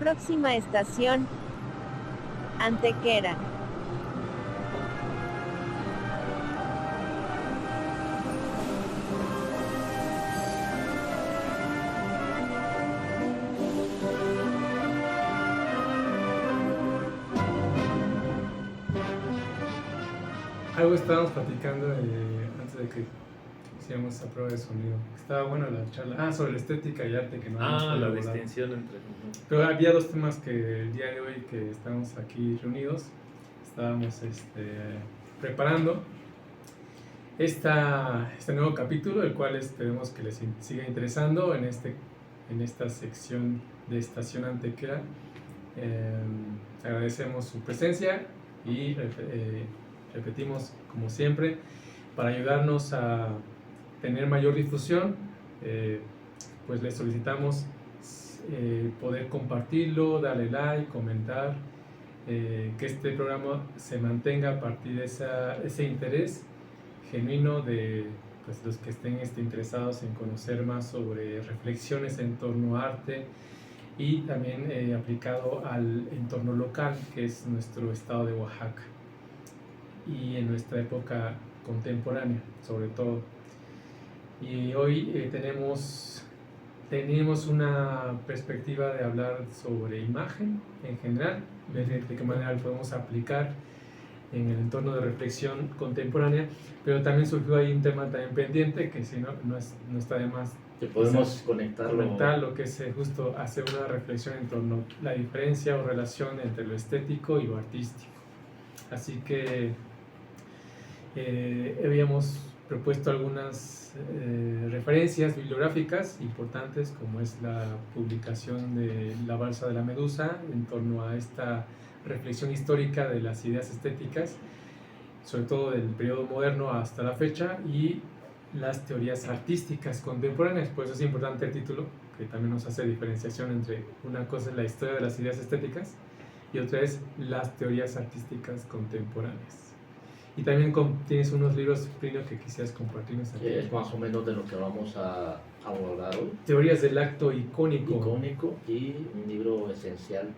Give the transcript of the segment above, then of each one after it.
Próxima estación, Antequera. Algo estábamos platicando antes de que hiciéramos esa prueba de sonido. Estaba buena la charla. Sobre la estética y arte que no habíamos la elaborado. distinción entre... Pero había dos temas que el día de hoy que estamos aquí reunidos, estábamos preparando este nuevo capítulo, el cual esperemos que les siga interesando en esta sección de Estación Antequera. Agradecemos su presencia y repetimos, como siempre, para ayudarnos a tener mayor difusión, pues les solicitamos poder compartirlo, darle like, comentar, que este programa se mantenga a partir de ese interés genuino de pues, los que estén interesados en conocer más sobre reflexiones en torno a arte y también aplicado al entorno local, que es nuestro estado de Oaxaca y en nuestra época contemporánea, sobre todo. Y hoy tenemos una perspectiva de hablar sobre imagen en general, de qué manera lo podemos aplicar en el entorno de reflexión contemporánea, pero también surgió ahí un tema también pendiente que si no está de más que podemos conectar lo que es justo hacer una reflexión en torno a la diferencia o relación entre lo estético y lo artístico. Así que habíamos propuesto algunas referencias bibliográficas importantes, como es la publicación de La Balsa de la Medusa en torno a esta reflexión histórica de las ideas estéticas, sobre todo del periodo moderno hasta la fecha, y las teorías artísticas contemporáneas. Por eso es importante el título, que también nos hace diferenciación entre una cosa es la historia de las ideas estéticas y otra es las teorías artísticas contemporáneas. Y también tienes unos libros, Plinio, que quisieras compartirnos aquí. Es más o menos de lo que vamos a abordar hoy. Teorías del acto icónico. Y un libro esencial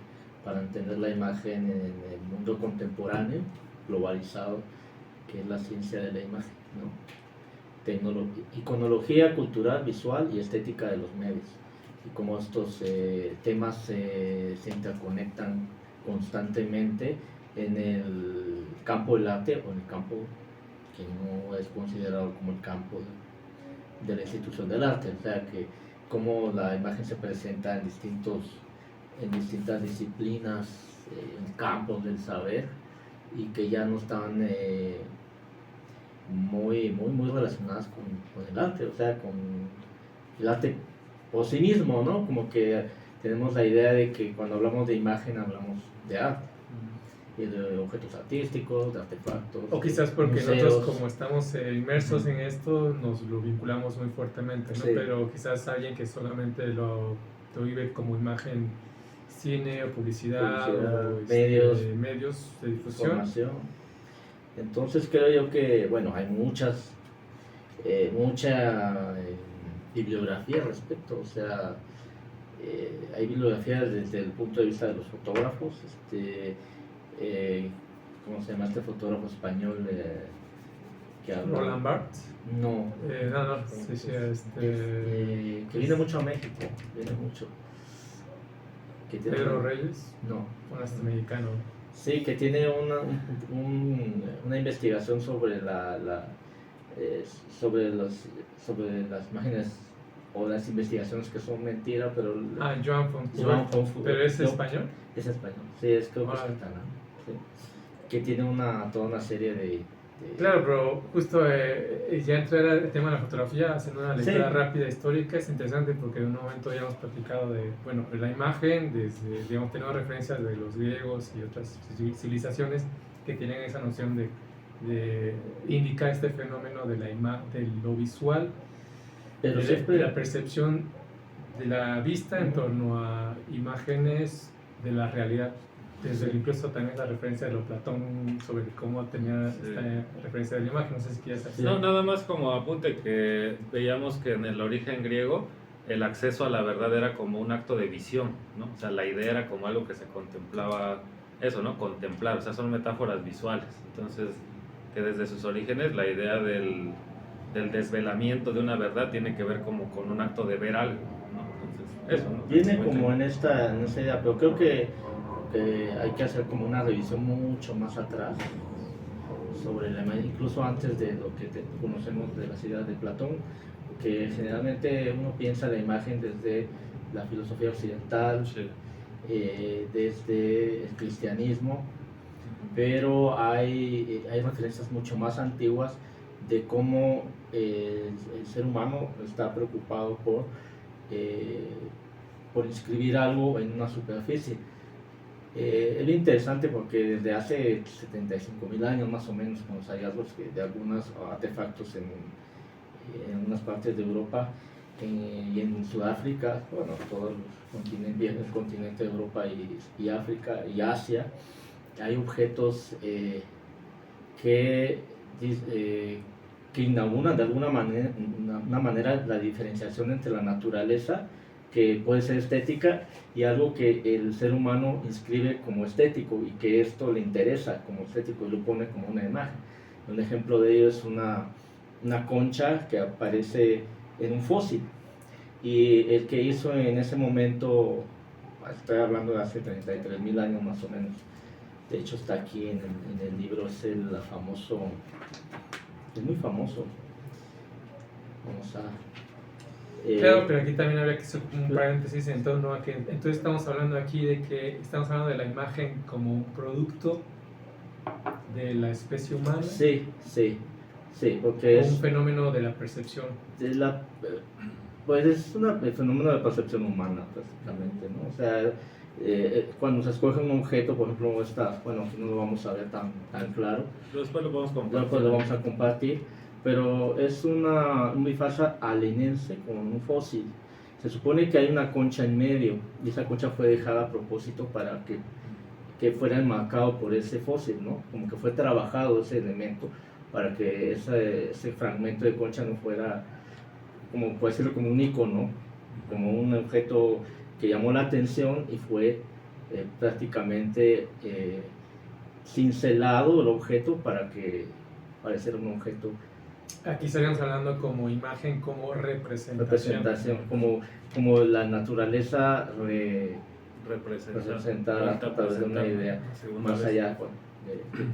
para entender la imagen en el mundo contemporáneo, globalizado, que es la ciencia de la imagen, ¿no? Iconología cultural, visual y estética de los medios. Y cómo estos temas se interconectan constantemente en el campo del arte o en el campo que no es considerado como el campo de la institución del arte, o sea que cómo la imagen se presenta en distintas disciplinas, en campos del saber, y que ya no están muy relacionadas con el arte, o sea, con el arte por sí mismo, ¿no? Como que tenemos la idea de que cuando hablamos de imagen hablamos de arte y de objetos artísticos, de artefactos. O quizás porque museos. Nosotros, como estamos inmersos en esto, nos lo vinculamos muy fuertemente, ¿no? Sí. Pero quizás alguien que solamente lo vive como imagen, cine o publicidad o medios de difusión. Información. Entonces creo yo que, bueno, hay mucha bibliografía al respecto, o sea, hay bibliografía desde el punto de vista de los fotógrafos, ¿cómo se llama este fotógrafo español que habla? Roland Barthes. No. Sí, que viene mucho a México, Pedro Reyes. No. Un mexicano. Sí, que tiene una investigación sobre sobre las imágenes o las investigaciones que son mentiras, pero... Joan Fonfou. ¿Pero es español? Es español, sí, creo que es catalán, sí. Que tiene toda una serie de... Claro, pero justo ya entrar al tema de la fotografía, haciendo una lectura rápida histórica, es interesante porque en un momento ya hemos platicado de la imagen, desde, digamos, tenemos referencias de los griegos y otras civilizaciones que tienen esa noción de indicar este fenómeno de lo visual, pero de la percepción de la vista en torno a imágenes de la realidad. Desde incluso también la referencia de lo Platón sobre cómo tenía esta referencia de la imagen, no sé si quieres hacer. No, nada más como apunte que veíamos que en el origen griego el acceso a la verdad era como un acto de visión, ¿no? O sea, la idea era como algo que se contemplaba, eso, ¿no? Contemplar, o sea, son metáforas visuales. Entonces, que desde sus orígenes la idea del desvelamiento de una verdad tiene que ver como con un acto de ver algo, ¿no? Entonces, eso, ¿no? Viene como en esta idea, pero creo que hay que hacer como una revisión mucho más atrás sobre la imagen, incluso antes de lo que conocemos de las ideas de Platón, que generalmente uno piensa la imagen desde la filosofía occidental, Sí. desde el cristianismo, pero hay referencias mucho más antiguas de cómo el ser humano está preocupado por inscribir algo en una superficie. Es interesante porque desde hace 75.000 años más o menos, con los hallazgos de algunos artefactos en unas partes de Europa y en Sudáfrica, bueno, todo el continente de Europa y África y Asia, hay objetos que inauguran de alguna manera la diferenciación entre la naturaleza, que puede ser estética, y algo que el ser humano inscribe como estético y que esto le interesa como estético y lo pone como una imagen. Un ejemplo de ello es una concha que aparece en un fósil, y el que hizo en ese momento, estoy hablando de hace 33.000 años más o menos, de hecho está aquí en el libro, es muy famoso. Vamos a... Claro, pero aquí también habría que hacer un paréntesis en torno a que entonces estamos hablando aquí de que estamos hablando de la imagen como un producto de la especie humana. Sí, porque es un fenómeno de la percepción. Pues es el fenómeno de la percepción humana, prácticamente, ¿no? O sea, cuando se escoge un objeto, por ejemplo, bueno, no lo vamos a ver tan claro. Después lo podemos compartir. Después lo vamos a compartir, pero es una bifasa alenense con un fósil. Se supone que hay una concha en medio, y esa concha fue dejada a propósito para que fuera enmarcado por ese fósil, ¿no? Como que fue trabajado ese elemento para que ese fragmento de concha no fuera, como puede ser, como un icono, como un objeto que llamó la atención y fue prácticamente cincelado el objeto para que pareciera un objeto. Aquí estaríamos hablando como imagen, como representación. Como la naturaleza representada a través de una idea, más allá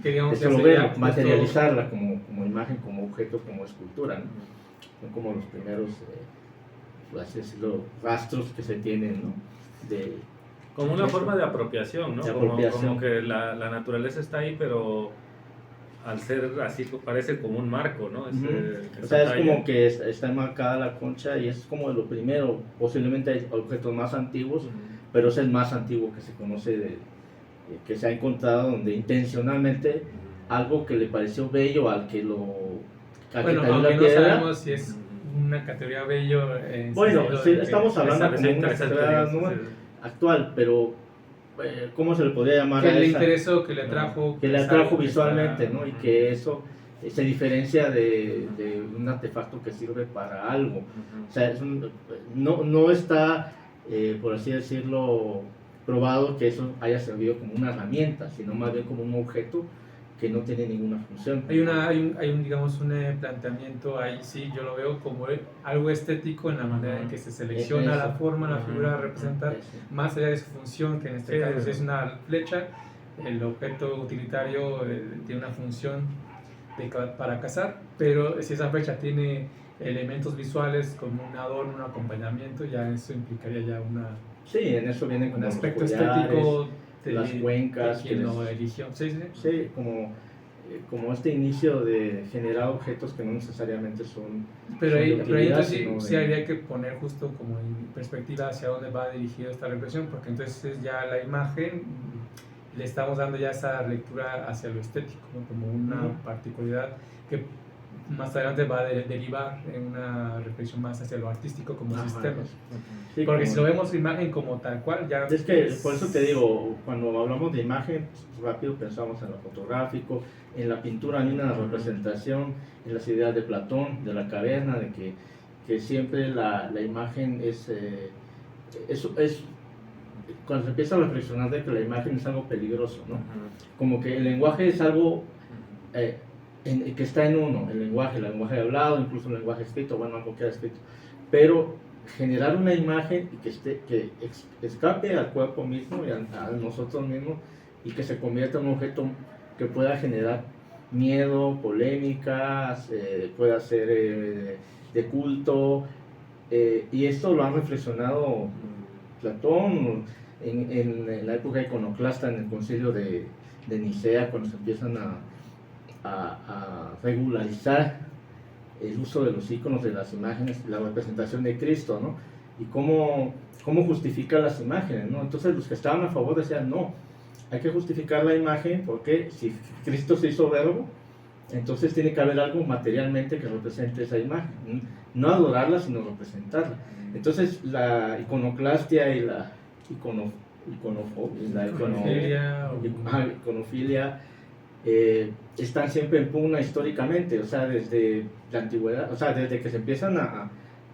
de materializarla como imagen, como objeto, como escultura, ¿no? Son como los primeros rastros que se tienen, ¿no? Como una forma de apropiación, ¿no? Como que la naturaleza está ahí, pero al ser así parece como un marco, ¿no? O sea, es como que está enmarcada la concha y es como lo primero. Posiblemente hay objetos más antiguos, pero es el más antiguo que se conoce, que se ha encontrado, donde intencionalmente algo que le pareció bello al que lo... Bueno, aunque no sabemos si es una categoría bello. Bueno, sí, estamos hablando de una categoría actual, pero ¿cómo se le podría llamar? Que le interesó, que le atrajo. Que le atrajo visualmente, ¿no? Y que eso se diferencia de un artefacto que sirve para algo. O sea, no está, por así decirlo, probado que eso haya servido como una herramienta, sino más bien como un objeto que no tiene ninguna función. Hay un digamos, un planteamiento ahí, sí, yo lo veo como algo estético en la manera en que se selecciona la forma, la figura a representar, más allá de su función, que en este caso es una flecha. El objeto utilitario tiene una función para cazar, pero si esa flecha tiene elementos visuales como un adorno, un acompañamiento, ya eso implicaría ya Sí, en eso vienen como un aspecto los collares, estético de las cuencas, quien lo eligió. Sí. Sí, como este inicio de generar objetos que no necesariamente son. Pero ahí entonces sí habría que poner justo como en perspectiva hacia dónde va dirigida esta represión, porque entonces ya la imagen le estamos dando ya esa lectura hacia lo estético, ¿no? Como una particularidad que más adelante va a derivar en una reflexión más hacia lo artístico como sistemas. Sí, porque si lo vemos imagen como tal cual, ya... Es que por eso te digo, cuando hablamos de imagen, pues, rápido pensamos en lo fotográfico, en la pintura hay una representación, en las ideas de Platón, de la caverna, de que que siempre la imagen es cuando se empieza a reflexionar de que la imagen es algo peligroso, ¿no? Como que el lenguaje es algo que está en uno, el lenguaje hablado, incluso el lenguaje escrito, bueno, algo que queda escrito, pero generar una imagen y que escape al cuerpo mismo y a nosotros mismos y que se convierta en un objeto que pueda generar miedo, polémicas, pueda ser de culto, y esto lo han reflexionado Platón en la época iconoclasta, en el concilio de Nicea, cuando se empiezan a regularizar el uso de los iconos, de las imágenes, la representación de Cristo, ¿no? Y cómo justifica las imágenes, ¿no? Entonces los que estaban a favor decían, no, hay que justificar la imagen porque si Cristo se hizo verbo, entonces tiene que haber algo materialmente que represente esa imagen, no adorarla, sino representarla. Entonces la iconoclastia y la iconofilia están siempre en pugna históricamente, o sea, desde la antigüedad, o sea, desde que se empiezan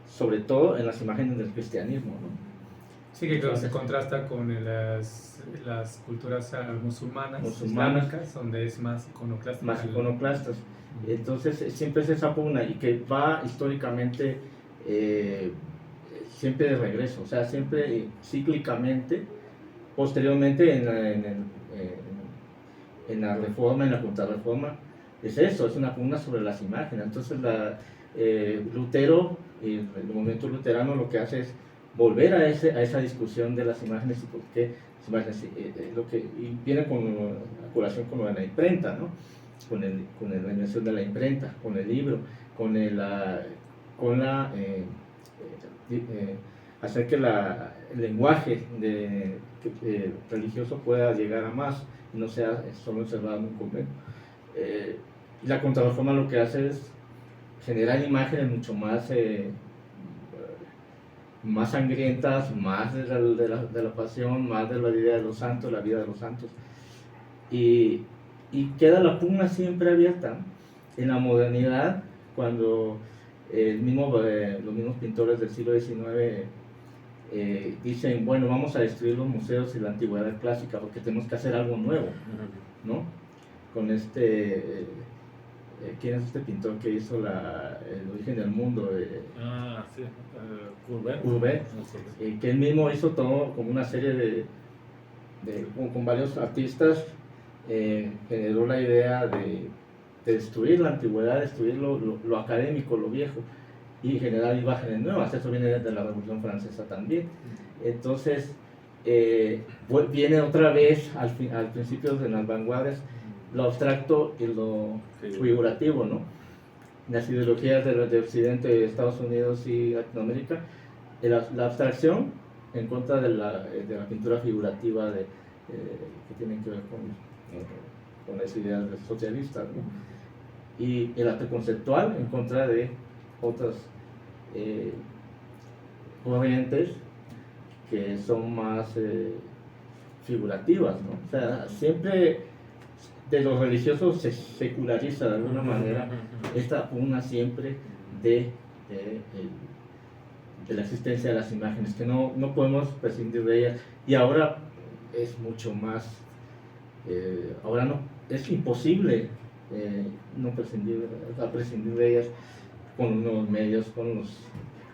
sobre todo en las imágenes del cristianismo, ¿no? Sí, que claro, se contrasta con las culturas musulmanas, islámicas, donde es más iconoclasta. Más iconoclastas. Entonces siempre es esa pugna y que va históricamente siempre de regreso, o sea, siempre cíclicamente, posteriormente en la reforma, en la contrarreforma, es eso, es una pugna sobre las imágenes. Entonces Lutero y el movimiento luterano lo que hace es volver a esa discusión de las imágenes y por qué las imágenes, y viene con la colación con lo de la imprenta, ¿no? Con la invención de la imprenta, con el libro, hacer que el lenguaje religioso pueda llegar a más y no sea solo encerrado en un convento. La contrarreforma lo que hace es generar imágenes mucho más sangrientas, más de la pasión, más de la vida de los santos, la vida de los santos, y queda la pugna siempre abierta. En la modernidad, cuando los mismos pintores del siglo XIX dicen, bueno, vamos a destruir los museos y la antigüedad clásica porque tenemos que hacer algo nuevo, ¿no? Con ¿quién es este pintor que hizo el origen del mundo? Sí, Courbet, que él mismo hizo todo como una serie con varios artistas, generó la idea de destruir la antigüedad, destruir lo académico, lo viejo, y generar imágenes nuevas. Eso viene de la Revolución Francesa también. Entonces, viene otra vez al principio de las vanguardias lo abstracto y lo figurativo, ¿no? Las ideologías de Occidente, de Estados Unidos y Latinoamérica, la abstracción en contra de la pintura figurativa que tienen que ver con las ideas socialistas, ¿no? Y el arte conceptual en contra de otras corrientes que son más figurativas, ¿no? O sea, siempre de los religiosos se seculariza de alguna manera esta pugna siempre de la existencia de las imágenes, que no podemos prescindir de ellas, y ahora es mucho más, ahora no, es imposible no prescindir de ellas con los medios,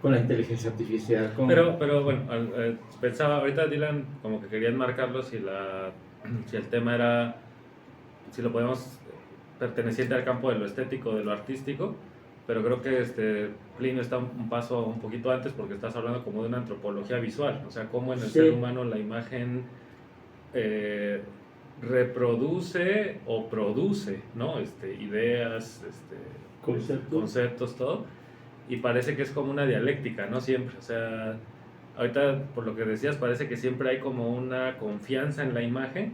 con la inteligencia artificial. Pero bueno, pensaba, ahorita Dylan como que quería enmarcarlo si el tema era, si lo podemos perteneciente al campo de lo estético, de lo artístico, pero creo que Plinio está un paso un poquito antes porque estás hablando como de una antropología visual, o sea, cómo en el ser humano la imagen reproduce o produce, ¿no? Ideas, conceptos, todo, y parece que es como una dialéctica, ¿no? Siempre, o sea, ahorita por lo que decías parece que siempre hay como una confianza en la imagen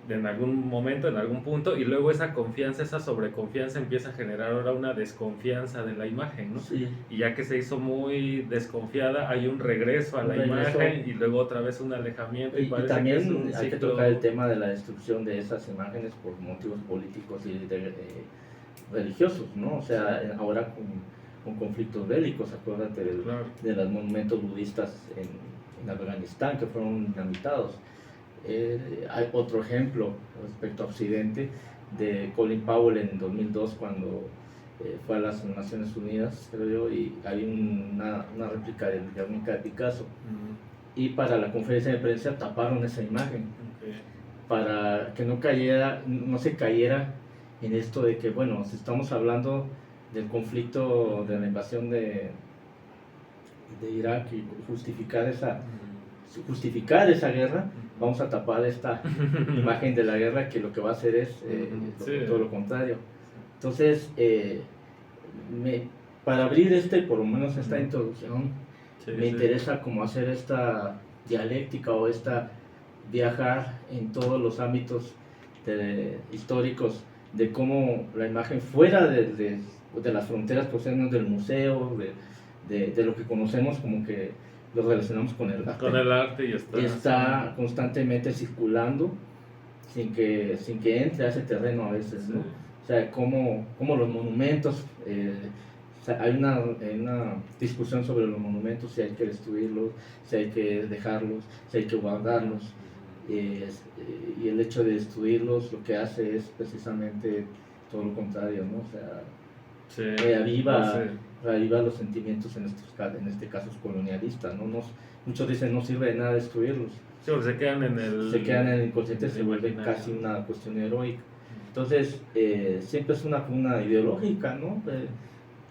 en algún momento, en algún punto, y luego esa confianza, esa sobreconfianza empieza a generar ahora una desconfianza de la imagen, ¿no? Sí. Y ya que se hizo muy desconfiada, hay un regreso a la imagen y luego otra vez un alejamiento. Y también hay que tocar el tema de la destrucción de esas imágenes por motivos políticos y religiosos, ¿no? O sea, ahora con conflictos bélicos. Acuérdate Claro. de los monumentos budistas en Afganistán que fueron dinamitados. Hay otro ejemplo respecto a Occidente de Colin Powell en 2002 cuando fue a las Naciones Unidas, creo yo, y hay una réplica del Guernica de Picasso. Y para la conferencia de prensa taparon esa imagen para que no se cayera en esto de que, bueno, si estamos hablando del conflicto de la invasión de Irak y justificar esa guerra, vamos a tapar esta imagen de la guerra que lo que va a hacer es todo lo contrario. Entonces, para abrir por lo menos esta introducción, me interesa como hacer esta dialéctica o viajar en todos los ámbitos históricos de cómo la imagen fuera de las fronteras proceden del museo, de lo que conocemos como que lo relacionamos con el arte. Con el arte y está constantemente circulando sin que entre a ese terreno a veces, ¿no? O sea, como los monumentos, hay una discusión sobre los monumentos, si hay que destruirlos, si hay que dejarlos, si hay que guardarlos. Y el hecho de destruirlos lo que hace es precisamente todo lo contrario, ¿no? O sea, reaviva los sentimientos en este caso colonialistas, ¿no? Muchos dicen no sirve de nada destruirlos. Sí, porque se quedan en el inconsciente, se vuelve casi una cuestión heroica. Entonces, siempre es una pugna ideológica, ¿no?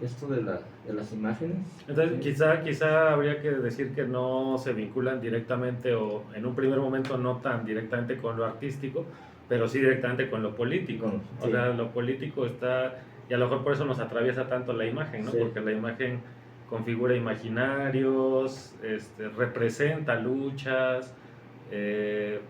Esto de las imágenes. Entonces, quizá habría que decir que no se vinculan directamente o en un primer momento no tan directamente con lo artístico, pero sí directamente con lo político. O sea, lo político está, y a lo mejor por eso nos atraviesa tanto la imagen, ¿no? Porque la imagen configura imaginarios, representa luchas,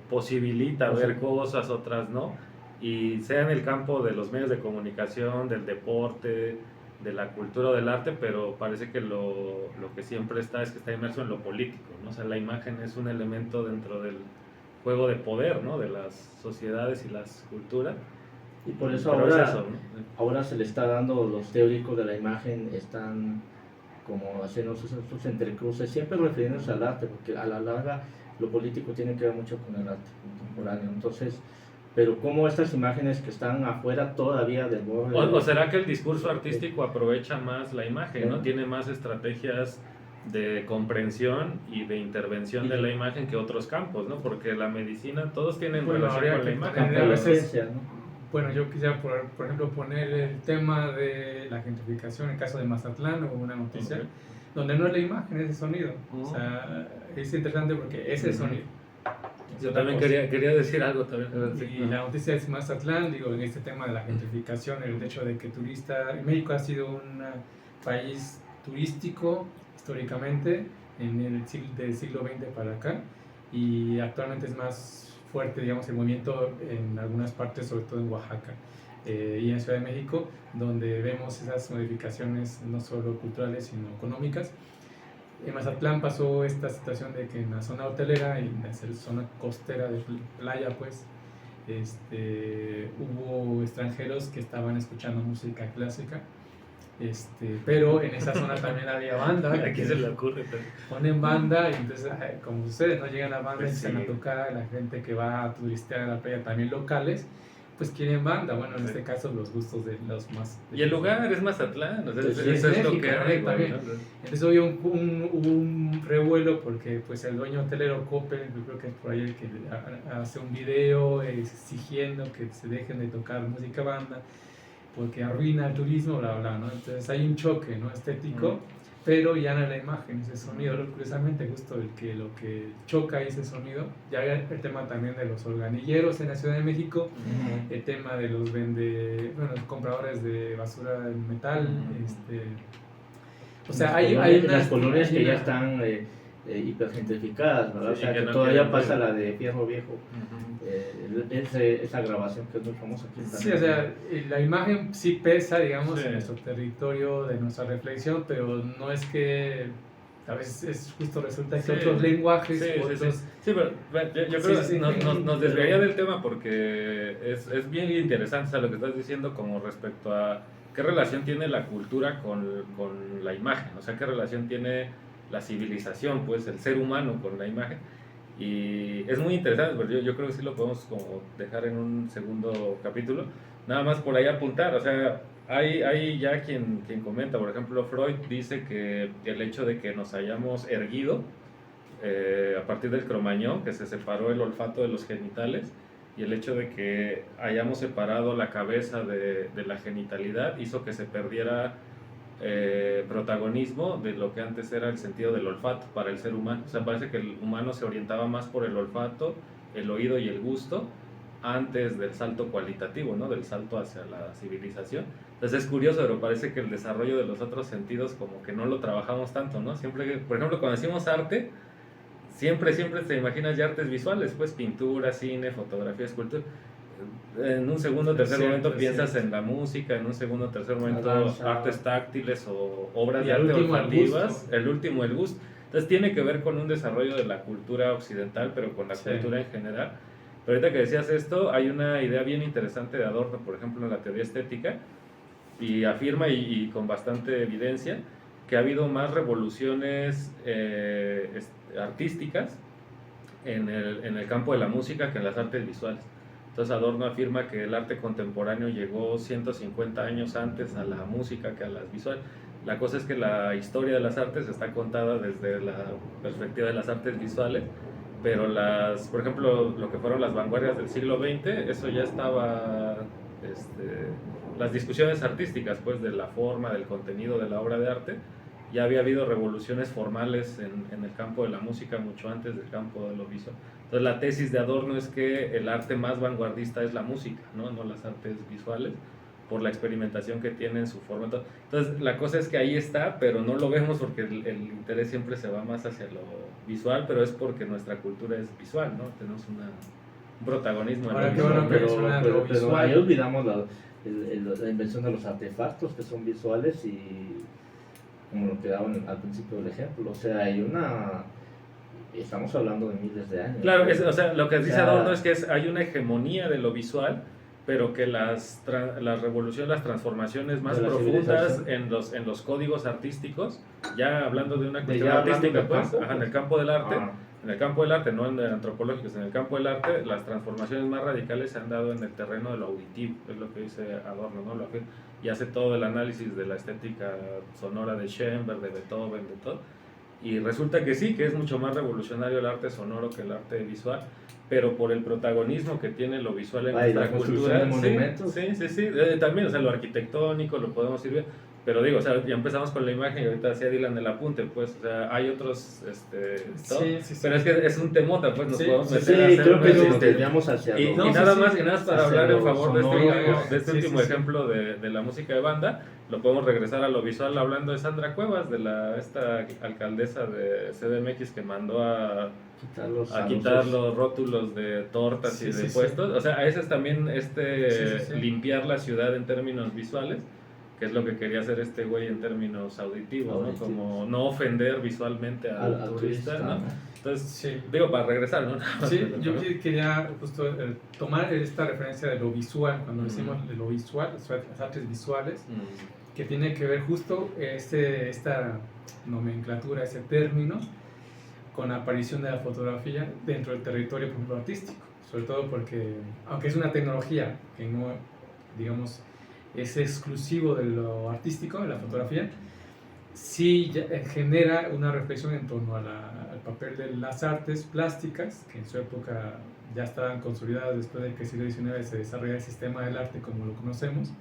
posibilita ver cosas, otras no, y sea en el campo de los medios de comunicación, del deporte, de la cultura o del arte, pero parece que lo que siempre está es que está inmerso en lo político, ¿no? O sea, la imagen es un elemento dentro del juego de poder, ¿no? De las sociedades y las culturas. Y por eso ahora se le está dando, los teóricos de la imagen están como haciendo sus entrecruces, siempre refiriéndose al arte, porque a la larga lo político tiene que ver mucho con el arte contemporáneo. Entonces, pero como estas imágenes que están afuera todavía del borde... ¿O será que el discurso artístico aprovecha más la imagen, ¿no? Tiene más estrategias de comprensión y de intervención de la imagen que otros campos, ¿no? Porque la medicina, todos tienen relación con la imagen. Bueno, yo quisiera, por ejemplo, poner el tema de la gentrificación, en el caso de Mazatlán, o una noticia, donde no es la imagen, es el sonido. O sea, es interesante porque es el sonido. Yo también quería decir algo también. Y la noticia es Mazatlán, digo, en este tema de la gentrificación, el hecho de que México ha sido un país turístico históricamente del siglo XX para acá, y actualmente es más fuerte, digamos, el movimiento en algunas partes, sobre todo en Oaxaca y en Ciudad de México, donde vemos esas modificaciones no solo culturales, sino económicas. En Mazatlán pasó esta situación de que en la zona hotelera y en la zona costera de playa, pues, hubo extranjeros que estaban escuchando música clásica, pero en esa zona también había banda. Aquí se le ocurre. Ponen banda y entonces, como ustedes no llegan a banda, pues empiezan a tocar, la gente que va a turistear a la playa, también locales, pues quieren banda. Bueno, en este caso los gustos de los más... Y el lugar es Mazatlán, o sea, eso es lo que hay también. Entonces hubo un revuelo porque pues el dueño hotelero Coppel, yo creo que es por ahí el que hace un video exigiendo que se dejen de tocar música banda porque arruina el turismo, bla, bla, ¿no? Entonces hay un choque, ¿no? Estético, pero ya no es la imagen, ese sonido. Curiosamente, justo lo que choca es ese sonido. Ya hay el tema también de los organilleros en la Ciudad de México, el tema de los compradores de basura de metal, o sea, hay las colonias que ya están hipergentrificadas, ¿verdad? O sea, que todavía pasa la de Fierro Viejo. Esa grabación que es muy famosa aquí también. Sí, o sea, la imagen sí pesa, digamos, en nuestro territorio, de nuestra reflexión, pero no es que a veces justo resulta que otros lenguajes... Sí, pero yo creo que nos desviaría del tema porque es bien interesante, o sea, lo que estás diciendo como respecto a ¿qué relación tiene la cultura con la imagen? O sea, ¿qué relación tiene la civilización, pues el ser humano con la imagen? Y es muy interesante, porque yo creo que sí lo podemos como dejar en un segundo capítulo. Nada más por ahí apuntar, o sea, hay ya quien comenta, por ejemplo, Freud dice que el hecho de que nos hayamos erguido a partir del Cromañón, que se separó el olfato de los genitales, y el hecho de que hayamos separado la cabeza de la genitalidad hizo que se perdiera protagonismo de lo que antes era el sentido del olfato para el ser humano. O sea, parece que el humano se orientaba más por el olfato, el oído y el gusto antes del salto cualitativo, ¿no? Del salto hacia la civilización. Entonces es curioso, pero parece que el desarrollo de los otros sentidos como que no lo trabajamos tanto, ¿no? Siempre, por ejemplo, cuando decimos arte, siempre te imaginas ya artes visuales, pues pintura, cine, fotografía, escultura. En un segundo o tercer momento piensas en la música, en un segundo o tercer momento artes táctiles o obras de arte olfativas, el último el gusto. Entonces tiene que ver con un desarrollo de la cultura occidental, pero con la cultura en general. Pero ahorita que decías esto, hay una idea bien interesante de Adorno, por ejemplo, en la teoría estética, y afirma, y con bastante evidencia, que ha habido más revoluciones artísticas en el campo de la música que en las artes visuales. Entonces Adorno afirma que el arte contemporáneo llegó 150 años antes a la música que a las visuales. La cosa es que la historia de las artes está contada desde la perspectiva de las artes visuales, pero por ejemplo, lo que fueron las vanguardias del siglo XX, eso ya estaba, las discusiones artísticas, pues, de la forma, del contenido de la obra de arte, ya había habido revoluciones formales en el campo de la música mucho antes del campo de lo visual. Entonces la tesis de Adorno es que el arte más vanguardista es la música, no las artes visuales, por la experimentación que tiene en su forma. Entonces la cosa es que ahí está, pero no lo vemos porque el interés siempre se va más hacia lo visual, pero es porque nuestra cultura es visual, ¿no? Tenemos un protagonismo en Ahora, lo qué visual. bueno Pero ahí olvidamos la invención de los artefactos que son visuales y como lo que daban al principio del ejemplo, o sea, estamos hablando de miles de años. Claro, o sea, lo que dice Adorno es que hay una hegemonía de lo visual, pero que las revoluciones, las transformaciones más profundas en los códigos artísticos, ya hablando de una cuestión artística, pues, en el campo del arte, en el campo del arte, no en el antropológico, en el campo del arte, las transformaciones más radicales se han dado en el terreno de lo auditivo, es lo que dice Adorno, ¿no? Y hace todo el análisis de la estética sonora de Schoenberg, de Beethoven, de todo. Y resulta que sí, que es mucho más revolucionario el arte sonoro que el arte visual, pero por el protagonismo que tiene lo visual en nuestra cultura. De monumentos. Sí, también, o sea, lo arquitectónico lo podemos ir bien, pero digo, o sea, ya empezamos con la imagen y ahorita hacía Dylan el apunte, pues, o sea, hay otros, pero es que es un temota, pues, nos podemos meter a hacer creo que nos desviamos hacia y nada más para hablar en favor de este último ejemplo de la música de banda, lo podemos regresar a lo visual hablando de Sandra Cuevas, de esta alcaldesa de CDMX que mandó a quitar los rótulos de tortas y de puestos. O sea, ese es también limpiar la ciudad en términos visuales, que es lo que quería hacer este güey en términos auditivos, ¿no? Como no ofender visualmente al turista, ¿no? Entonces, digo, para regresar, ¿no? Sí, yo quería justo tomar esta referencia de lo visual, cuando decimos de lo visual, las artes visuales, que tiene que ver justo esta nomenclatura, ese término, con la aparición de la fotografía dentro del territorio, por ejemplo, artístico, sobre todo porque, aunque es una tecnología que no, digamos, es exclusivo de lo artístico, de la fotografía, sí genera una reflexión en torno al papel de las artes plásticas, que en su época ya estaban consolidadas después de que el siglo XIX se desarrolla el sistema del arte como lo conocemos,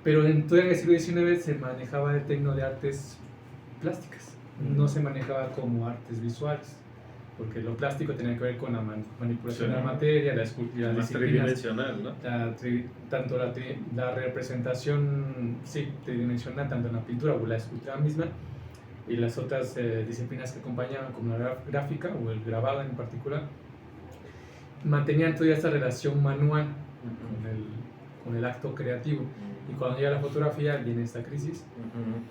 pero en todo el siglo XIX se manejaba el término de artes plásticas, no se manejaba como artes visuales, porque lo plástico tenía que ver con la manipulación de la materia, la escultura, más tridimensional, ¿no? Tanto la representación tridimensional, tanto en la pintura o la escultura misma, y las otras disciplinas que acompañaban, como la gráfica o el grabado en particular, mantenían toda esta relación manual con el acto creativo. Y cuando llega la fotografía viene esta crisis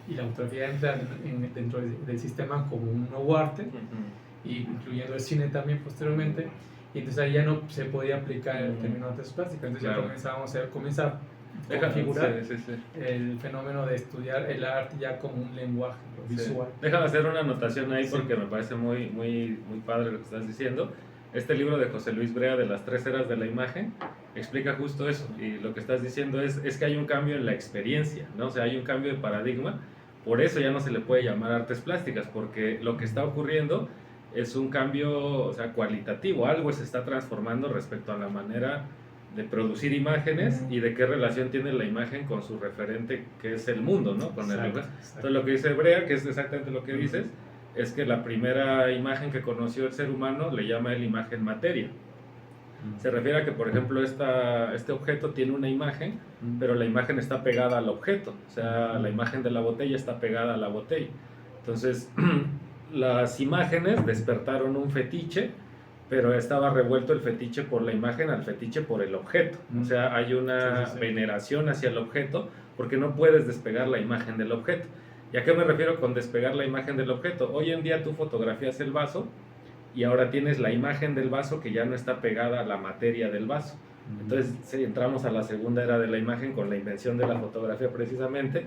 y la fotografía entra dentro del sistema como un nuevo arte, incluyendo el cine también posteriormente, y entonces ahí ya no se podía aplicar el término artes plásticas, entonces ya comienza configurar Sí. el fenómeno de estudiar el arte ya como un lenguaje visual. Déjame hacer una anotación ahí porque me parece muy padre lo que estás diciendo. Este libro de José Luis Brea, de las 3 eras de la imagen, explica justo eso. Y lo que estás diciendo es que hay un cambio en la experiencia, ¿no? O sea, hay un cambio de paradigma. Por eso ya no se le puede llamar artes plásticas, porque lo que está ocurriendo es un cambio, o sea, cualitativo. Algo se está transformando respecto a la manera de producir imágenes y de qué relación tiene la imagen con su referente, que es el mundo, ¿no? Con el lenguaje. Entonces, lo que dice Brea, que es exactamente lo que dices, es que la primera imagen que conoció el ser humano le llama él imagen materia. Se refiere a que, por ejemplo, este objeto tiene una imagen, pero la imagen está pegada al objeto. O sea, la imagen de la botella está pegada a la botella. Entonces, las imágenes despertaron un fetiche, pero estaba revuelto el fetiche por la imagen al fetiche por el objeto. O sea, hay una veneración hacia el objeto porque no puedes despegar la imagen del objeto. ¿Y a qué me refiero con despegar la imagen del objeto? Hoy en día tú fotografías el vaso y ahora tienes la imagen del vaso que ya no está pegada a la materia del vaso. Entonces entramos a la segunda era de la imagen con la invención de la fotografía precisamente,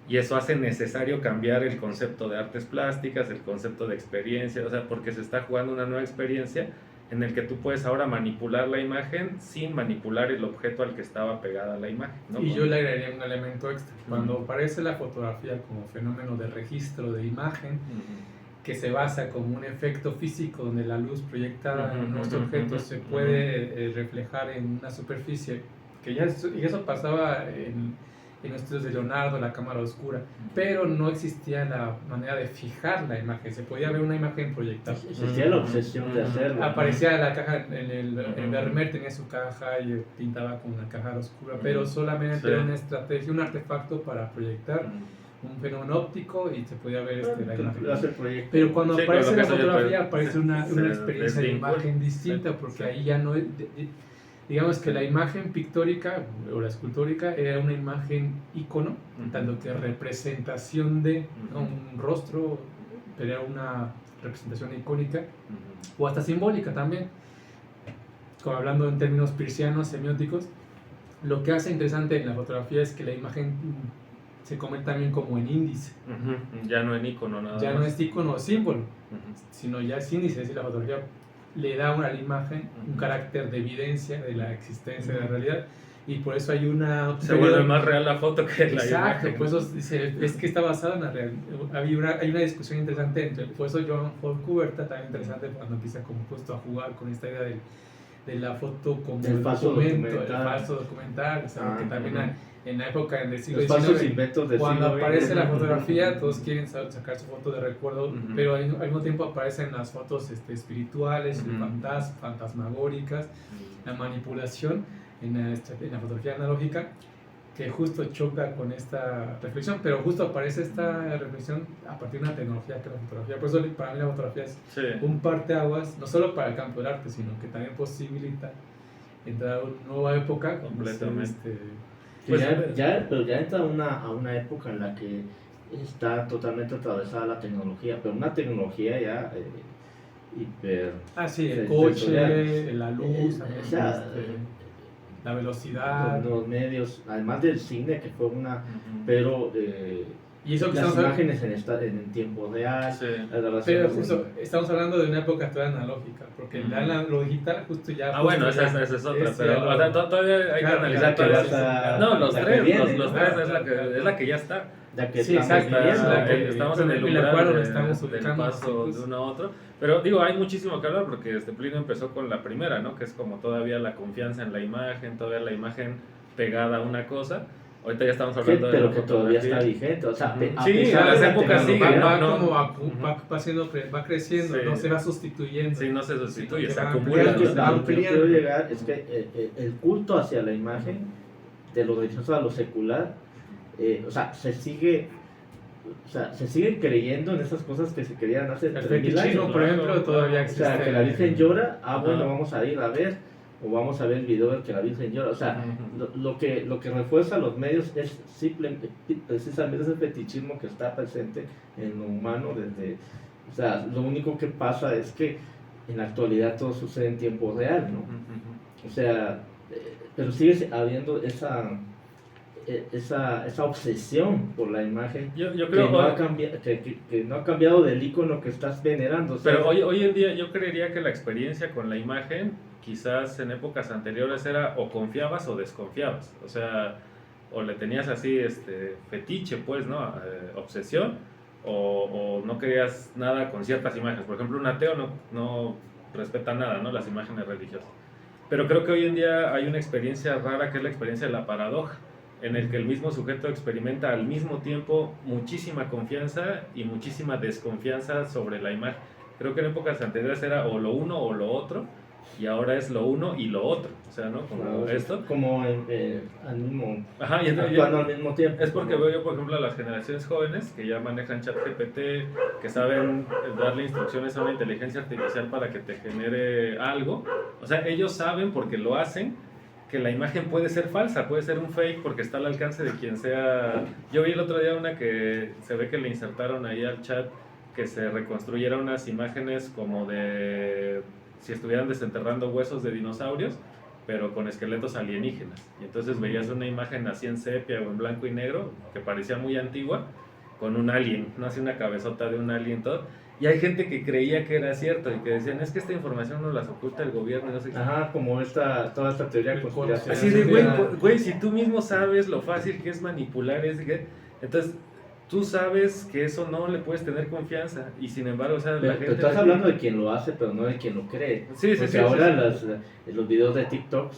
y eso hace necesario cambiar el concepto de artes plásticas, el concepto de experiencia, o sea, porque se está jugando una nueva experiencia en el que tú puedes ahora manipular la imagen sin manipular el objeto al que estaba pegada la imagen, ¿no? Y yo le agregaría un elemento extra. Cuando aparece la fotografía como fenómeno de registro de imagen, que se basa como un efecto físico donde la luz proyectada en nuestro objeto se puede reflejar en una superficie, y eso pasaba en los estudios de Leonardo, la cámara oscura, pero no existía la manera de fijar la imagen, se podía ver una imagen proyectada. Existía la obsesión de hacerlo. Aparecía la caja, el Vermeer tenía su caja y pintaba con una caja oscura, pero solamente era una estrategia, un artefacto para proyectar un fenómeno óptico y se podía ver la imagen. Pero cuando aparece la fotografía aparece una experiencia de imagen distinta, porque ahí ya no es, digamos que la imagen pictórica o la escultórica era una imagen ícono, tanto que representación de un rostro, pero era una representación icónica o hasta simbólica también, como hablando en términos pircianos, semióticos. Lo que hace interesante en la fotografía es que la imagen se convierte también como en índice. Ya no en ícono, nada ya más. no es ícono o símbolo, sino ya es índice, es decir, la fotografía le da a la imagen un carácter de evidencia de la existencia de la realidad, y por eso hay una... Se vuelve más real la foto que la imagen. Exacto, por eso es que está basada en la realidad. Hay una discusión interesante por eso John Fourcuberta, también interesante cuando empieza como justo a jugar con esta idea de la foto como el falso documental, o sea, que también en la época del siglo XIX, cuando aparece la fotografía, todos quieren sacar su foto de recuerdo, pero al mismo tiempo aparecen las fotos espirituales, fantasmagóricas, la manipulación en la fotografía analógica, que justo choca con esta reflexión, pero justo aparece esta reflexión a partir de una tecnología que es la fotografía. Por eso para mí la fotografía es un parteaguas, no solo para el campo del arte, sino que también posibilita entrar a una nueva época. Completamente. Pero ya entra a una época en la que está totalmente atravesada la tecnología, pero una tecnología ya hiper... el coche, la luz, la velocidad, los medios, además del cine, que fue una... Pero y eso que las imágenes en tiempo real, pero justo estamos hablando de una época todavía analógica, porque lo digital justo ya... bueno, esa es otra, pero o sea, todavía hay que analizar que los tres es la que ya está. Estamos en el umbral del paso de uno a otro, pero digo, hay muchísimo que hablar porque Plinio empezó con la primera, ¿no? Que es como todavía la confianza en la imagen, todavía la imagen pegada a una cosa. Ahorita ya estamos hablando de pero que todavía está vigente, o sea, sí, a las épocas sí, va creciendo, no se va sustituyendo. Sí, no se sustituye, se acumula. Lo que quiero llegar es que el culto hacia la imagen, de lo religioso a lo secular, se siguen creyendo en esas cosas que se creían hace 3000 años. Por ejemplo, todavía existe. O sea, que la Virgen llora, bueno, vamos a ir a ver. O vamos a ver el video del que la Virgen llora. O sea, lo que refuerza los medios es precisamente ese fetichismo que está presente en lo humano desde... O sea, lo único que pasa es que en la actualidad todo sucede en tiempo real, ¿no? O sea, pero sigue habiendo esa obsesión por la imagen Yo que creo no, que no ha cambiado del icono que estás venerando. ¿Sabes? pero hoy en día yo creería que la experiencia con la imagen, quizás en épocas anteriores era o confiabas o desconfiabas. O sea, o le tenías así fetiche, pues, ¿no? Obsesión, o no querías nada con ciertas imágenes. Por ejemplo, un ateo no respeta nada, ¿no? Las imágenes religiosas. Pero creo que hoy en día hay una experiencia rara que es la experiencia de la paradoja, en el que el mismo sujeto experimenta al mismo tiempo muchísima confianza y muchísima desconfianza sobre la imagen. Creo que en épocas anteriores era o lo uno o lo otro, y ahora es lo uno y lo otro. O sea, ¿no? Como esto. Como al mismo, Ajá, y actuando al mismo tiempo. es porque veo yo, por ejemplo, a las generaciones jóvenes que ya manejan ChatGPT, que saben darle instrucciones a una inteligencia artificial para que te genere algo. O sea, ellos saben, porque lo hacen, que la imagen puede ser falsa, puede ser un fake porque está al alcance de quien sea. Yo vi el otro día una que se ve que le insertaron ahí al chat que se reconstruyeran unas imágenes como de si estuvieran desenterrando huesos de dinosaurios, pero con esqueletos alienígenas. Y entonces veías una imagen así en sepia o en blanco y negro, que parecía muy antigua, con un alien, no así una cabezota de un alien todo. Y hay gente que creía que era cierto y que decían, es que esta información nos las oculta el gobierno y no sé qué. Ajá, como toda esta teoría conspiracional. Así de, güey, si tú mismo sabes lo fácil que es manipular, entonces tú sabes que eso no le puedes tener confianza y sin embargo, o sea, la gente... Pero estás hablando de quien lo hace, pero no de quien lo cree. Sí, porque sí, ahora sí. los videos de TikTok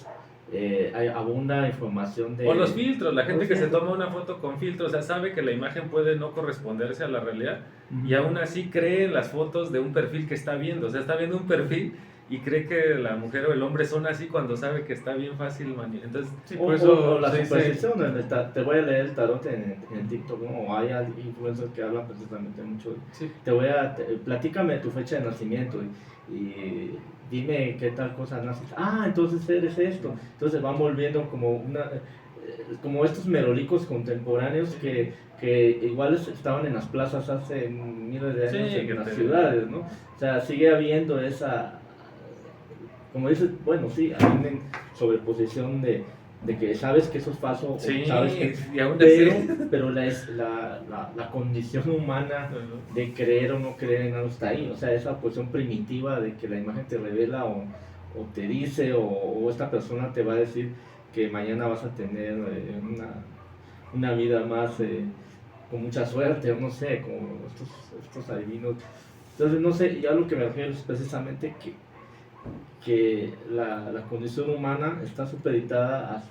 hay abunda información de... O los filtros, la gente que se toma una foto con filtros, o sea, sabe que la imagen puede no corresponderse a la realidad y aún así cree en las fotos de un perfil que está viendo, o sea, está viendo un perfil y cree que la mujer o el hombre son así cuando sabe que está bien fácil entonces Sí, o, por eso o la se dice- superstición, te voy a leer el tarot en TikTok, ¿no? O hay influencers que hablan precisamente mucho. sí. Platícame tu fecha de nacimiento y dime qué tal cosa naciste. Ah, entonces eres esto. Entonces van volviendo como estos merolicos contemporáneos que igual estaban en las plazas hace miles de años en las ciudades, ¿no? O sea, sigue habiendo esa, como dices, bueno, sí, hay sobreposición de que sabes que eso es falso, sí, sabes que, y aún pero la condición humana de creer o no creer en algo está ahí, o sea, esa posición primitiva de que la imagen te revela o te dice o esta persona te va a decir que mañana vas a tener una vida más con mucha suerte, o no sé, como estos adivinos. Entonces, no sé, ya lo que me refiero es precisamente que la condición humana está supeditada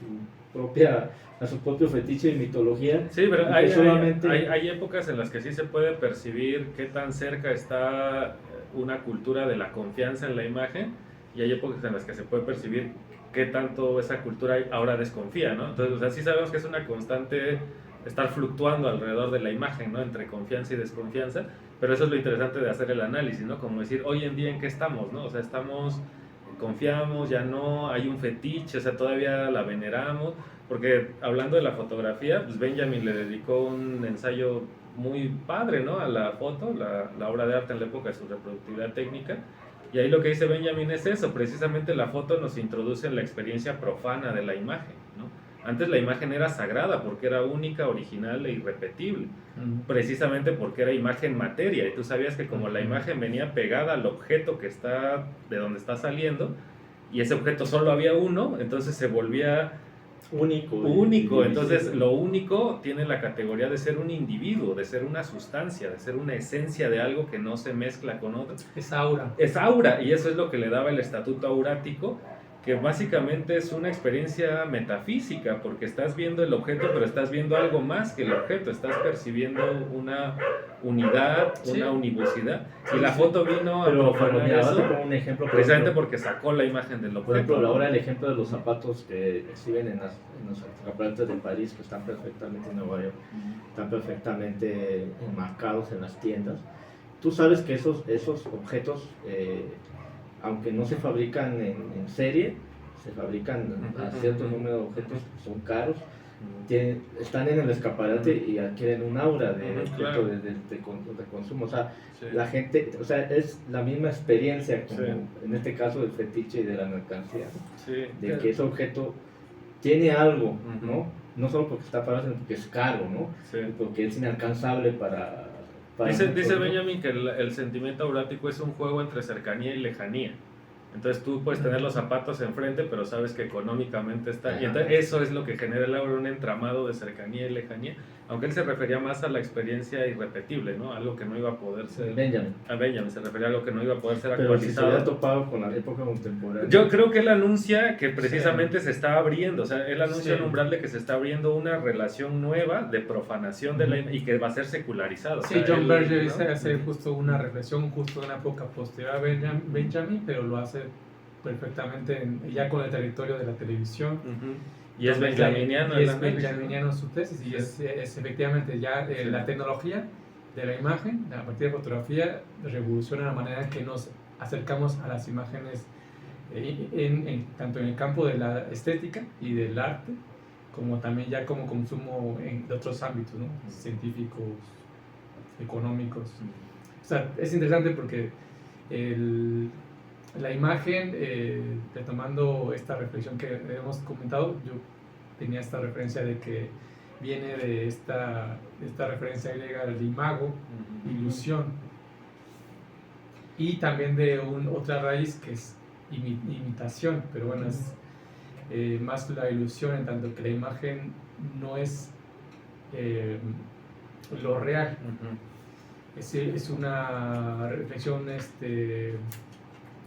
a su propio fetiche y mitología. Sí, pero solamente... hay épocas en las que sí se puede percibir qué tan cerca está una cultura de la confianza en la imagen y hay épocas en las que se puede percibir qué tanto esa cultura ahora desconfía, ¿no? Entonces, o sea, sí sabemos que es una constante estar fluctuando alrededor de la imagen, ¿no? Entre confianza y desconfianza, pero eso es lo interesante de hacer el análisis, ¿no? Como decir, hoy en día en qué estamos, ¿no? O sea, confiamos, ya no, hay un fetiche, o sea, todavía la veneramos, porque hablando de la fotografía, pues Benjamin le dedicó un ensayo muy padre, ¿no? A la foto, la obra de arte en la época de su reproductividad técnica, y ahí lo que dice Benjamin es eso, precisamente la foto nos introduce en la experiencia profana de la imagen, ¿no? Antes la imagen era sagrada porque era única, original e irrepetible, precisamente porque era imagen materia, y tú sabías que como la imagen venía pegada al objeto que está de donde está saliendo, y ese objeto solo había uno, entonces se volvía único. Entonces lo único tiene la categoría de ser un individuo, de ser una sustancia, de ser una esencia de algo que no se mezcla con otro. Es aura. Es aura, y eso es lo que le daba el estatuto aurático, que básicamente es una experiencia metafísica, porque estás viendo el objeto, pero estás viendo algo más que el objeto, estás percibiendo una unidad, una univocidad, y la foto vino a proponer eso, como un ejemplo, precisamente porque sacó la imagen del objeto. Por ejemplo, ahora el ejemplo de los zapatos que exhiben en los escaparates de París, que están perfectamente en Nueva York, están perfectamente enmarcados en las tiendas. Tú sabes que esos objetos, aunque no se fabrican en serie, se fabrican a cierto número de objetos que son caros, están en el escaparate y adquieren un aura de consumo. O sea, la gente, o sea, es la misma experiencia, como en este caso del fetiche y de la mercancía, de que ese objeto tiene algo, ¿no? no solo porque está parado, sino porque es caro, ¿no? Sí. Porque es inalcanzable para Dice muchos, ¿no? Benjamin que el sentimiento aurático es un juego entre cercanía y lejanía. Entonces tú puedes tener los zapatos enfrente, pero sabes que económicamente está. Y entonces eso es lo que genera el aura, un entramado de cercanía y lejanía. Aunque él se refería más a la experiencia irrepetible, ¿no? Algo que no iba a poder ser. Benjamin. A Benjamin se refería a algo que no iba a poder ser Pero si se actualizado. había topado con la época contemporánea. Yo creo que él anuncia que precisamente se está abriendo, o sea, él anuncia Sí. un umbral de que se está abriendo una relación nueva de profanación de la y que va a ser secularizado. O Sí, sea, John él, Berger ¿no? hace justo una reflexión justo de una época posterior a Benjamin, pero lo hace perfectamente ya con el territorio de la televisión. Ujú. Y es Entonces, benjaminiano. y el es análisis, benjaminiano su tesis, y Sí. es efectivamente ya Sí. la tecnología de la imagen, a partir de fotografía, revoluciona la manera en que nos acercamos a las imágenes, tanto en el campo de la estética y del arte, como también ya como consumo de otros ámbitos, ¿no? Científicos, económicos. O sea, es interesante porque la imagen, retomando esta reflexión que hemos comentado, yo tenía esta referencia de que viene de esta referencia griega del imago, Ujú. ilusión, y también de otra raíz que es imitación, pero bueno, es más la ilusión, en tanto que la imagen no es lo real. Ujú. Es una reflexión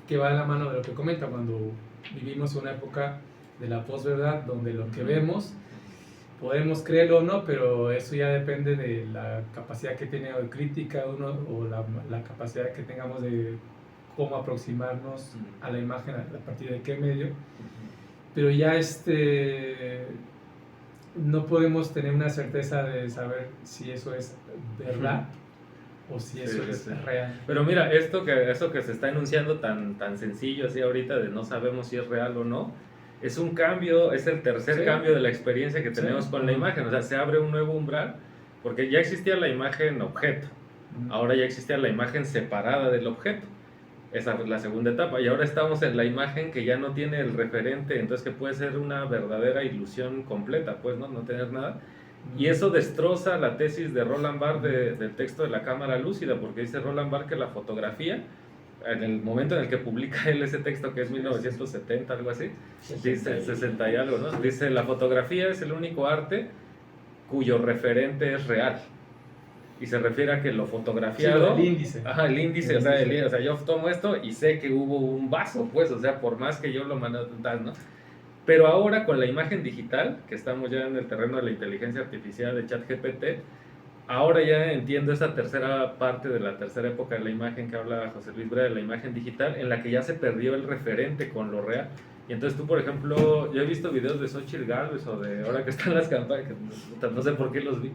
que va de la mano de lo que comenta, cuando vivimos una época de la posverdad, donde lo que vemos podemos creerlo o no, pero eso ya depende de la capacidad que tiene de crítica uno, o la capacidad que tengamos de cómo aproximarnos a la imagen, a partir de qué medio. Pero ya no podemos tener una certeza de saber si eso es verdad o si eso Sí, es sí. real. Pero mira, eso que se está enunciando tan sencillo así ahorita de no sabemos si es real o no, es un cambio, es el tercer Sí. cambio de la experiencia que Sí. tenemos con la imagen. O sea, se abre un nuevo umbral, porque ya existía la imagen objeto, ahora ya existía la imagen separada del objeto. Esa fue la segunda etapa, y ahora estamos en la imagen que ya no tiene el referente, entonces que puede ser una verdadera ilusión completa, pues no tener nada. Y eso destroza la tesis de Roland Barthes del texto de la cámara lúcida, porque dice Roland Barthes que la fotografía, en el momento en el que publica él ese texto, que es 1970, algo así, dice 60 y algo, ¿no? Dice, la fotografía es el único arte cuyo referente es real. Y se refiere a que lo fotografiado... Sí, el índice. Ajá, el índice, o sea, yo tomo esto y sé que hubo un vaso, pues, o sea, por más que yo lo mande, ¿no? Pero ahora con la imagen digital, que estamos ya en el terreno de la inteligencia artificial de ChatGPT, ahora ya entiendo esa tercera parte de la tercera época de la imagen que habla José Luis Brea, de la imagen digital, en la que ya se perdió el referente con lo real. Y entonces tú, por ejemplo, yo he visto videos de Xochitl Gálvez o de ahora que están las campañas, que no sé por qué los vi,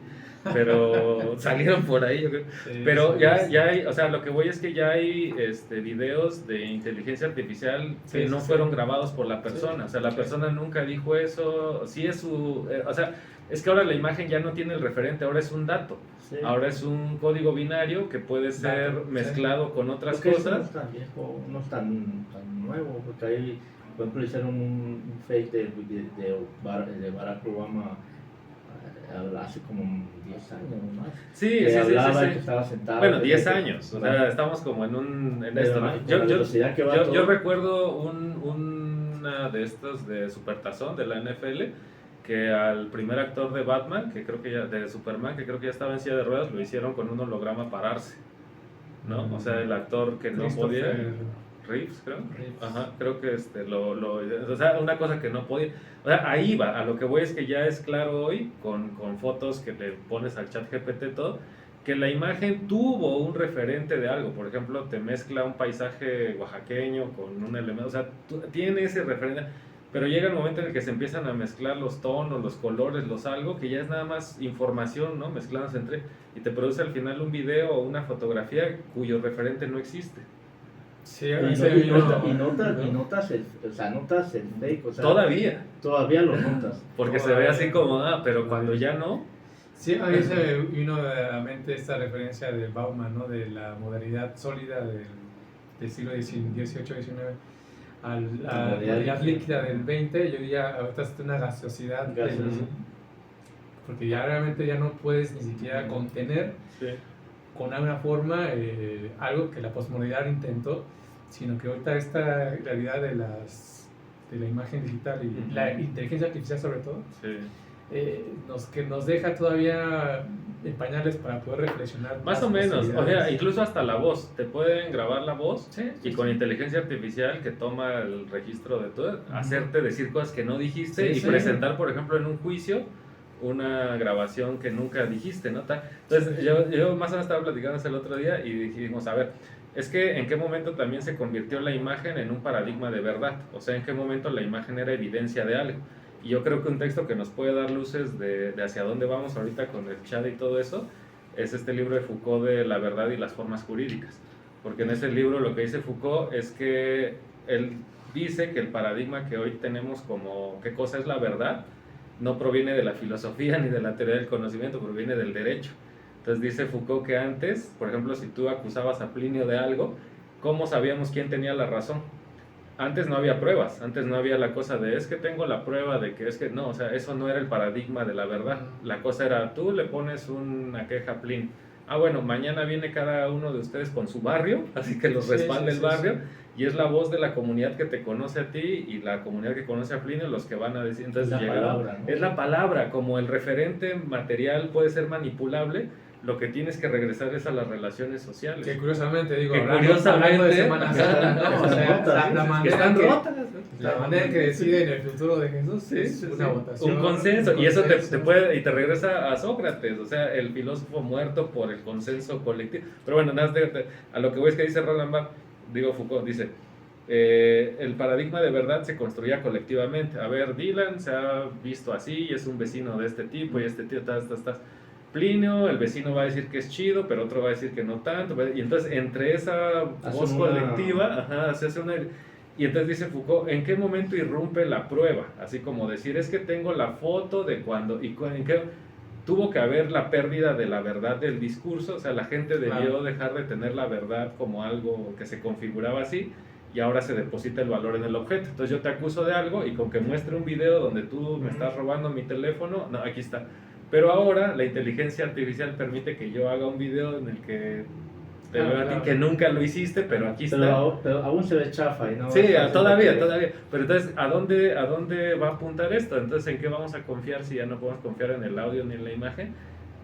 pero salieron por ahí, yo creo. Pero ya hay, o sea, lo que voy es que ya hay videos de inteligencia artificial que no fueron grabados por la persona, o sea, la persona nunca dijo eso, sí es su, o sea, es que ahora la imagen ya no tiene el referente, ahora es un dato, ahora es un código binario que puede ser mezclado con otras porque cosas. no es tan viejo, no es tan nuevo, porque ahí, por ejemplo, hicieron un fake de Barack Obama hace como 10 años más. Sí, que hablaba sí. y que estaba sentado. Bueno, 10 años, o sea, estamos como en esto, ¿no? Yo recuerdo una de estos de Supertazón, de la NFL, que al primer actor de Batman, que creo que ya, de Superman, que creo que ya estaba en silla de ruedas, lo hicieron con un holograma pararse, ¿no? O sea, el actor que no podía... Reeves, creo. Ajá, creo que o sea, una cosa que no podía. O sea, ahí va, a lo que voy es que ya es claro hoy, con fotos que le pones al chat GPT todo, que la imagen tuvo un referente de algo. Por ejemplo, te mezcla un paisaje oaxaqueño con un elemento, o sea, tiene ese referente. Pero llega el momento en el que se empiezan a mezclar los tonos, los colores, los algo, que ya es nada más información, ¿no? Mezclándose entre, y te produce al final un video o una fotografía cuyo referente no existe. Sí, notas el fake, o sea, todavía lo notas. Porque se ve así como, pero cuando ya no. Sí, a mí se me vino a la mente esta referencia de Bauman, ¿no? De la modernidad sólida del siglo XVIII-XIX a la modernidad líquida del XX. Yo diría, ahorita es una gaseosidad porque ya realmente ya no puedes ni siquiera contener Sí. con alguna forma algo que la posmodernidad intentó, sino que ahorita esta realidad de la imagen digital y la inteligencia artificial sobre todo, Sí. que nos deja todavía en pañales para poder reflexionar. Más o menos, o sea, incluso hasta la voz, te pueden grabar la voz y con inteligencia artificial que toma el registro de todo, hacerte decir cosas que no dijiste y presentar, por ejemplo, en un juicio una grabación que nunca dijiste, ¿no? Entonces, yo más o menos estaba platicando el otro día y dijimos, a ver, es que en qué momento también se convirtió la imagen en un paradigma de verdad, o sea, en qué momento la imagen era evidencia de algo. Y yo creo que un texto que nos puede dar luces de hacia dónde vamos ahorita con el chat y todo eso es este libro de Foucault de La verdad y las formas jurídicas. Porque en ese libro lo que dice Foucault es que él dice que el paradigma que hoy tenemos como qué cosa es la verdad no proviene de la filosofía ni de la teoría del conocimiento, proviene del derecho. Entonces dice Foucault que antes, por ejemplo, si tú acusabas a Plinio de algo, ¿cómo sabíamos quién tenía la razón? Antes no había pruebas, antes no había la cosa de es que tengo la prueba de que es que no, o sea, eso no era el paradigma de la verdad. La cosa era, tú le pones una queja a Plin. Ah, bueno, mañana viene cada uno de ustedes con su barrio, así que los respalda el barrio, y es la voz de la comunidad que te conoce a ti y la comunidad que conoce a Plinio los que van a decir. Entonces es la palabra, ¿no? Es la palabra, como el referente material puede ser manipulable, lo que tienes que regresar es a las relaciones sociales. Que curiosamente, digo, hablando de Semana Santa, ¿no? O sea, la manera que están que, rotas. la manera que deciden el futuro de Jesús es una votación. Un consenso, y eso te puede, y te regresa a Sócrates, o sea, el filósofo muerto por el consenso colectivo. Pero bueno, nada, a lo que voy es que dice Roland Barthes, digo Foucault, dice, el paradigma de verdad se construía colectivamente. A ver, Dylan se ha visto así, y es un vecino de este tipo, y este tío, Plinio, el vecino va a decir que es chido, pero otro va a decir que no tanto, y entonces entre esa voz colectiva, se hace una... Y entonces dice Foucault, ¿en qué momento irrumpe la prueba? Así como decir, es que tengo la foto de cuando, y en qué tuvo que haber la pérdida de la verdad del discurso, o sea, la gente debió dejar de tener la verdad como algo que se configuraba así, y ahora se deposita el valor en el objeto. Entonces yo te acuso de algo, y con que muestre un video donde tú me estás robando mi teléfono, no, aquí está. Pero ahora la inteligencia artificial permite que yo haga un video en el que te veo a ti que nunca lo hiciste, pero aquí está. Pero aún se ve chafa y no. Sí, todavía. Pero entonces, ¿a dónde va a apuntar esto? Entonces, ¿en qué vamos a confiar si ya no podemos confiar en el audio ni en la imagen?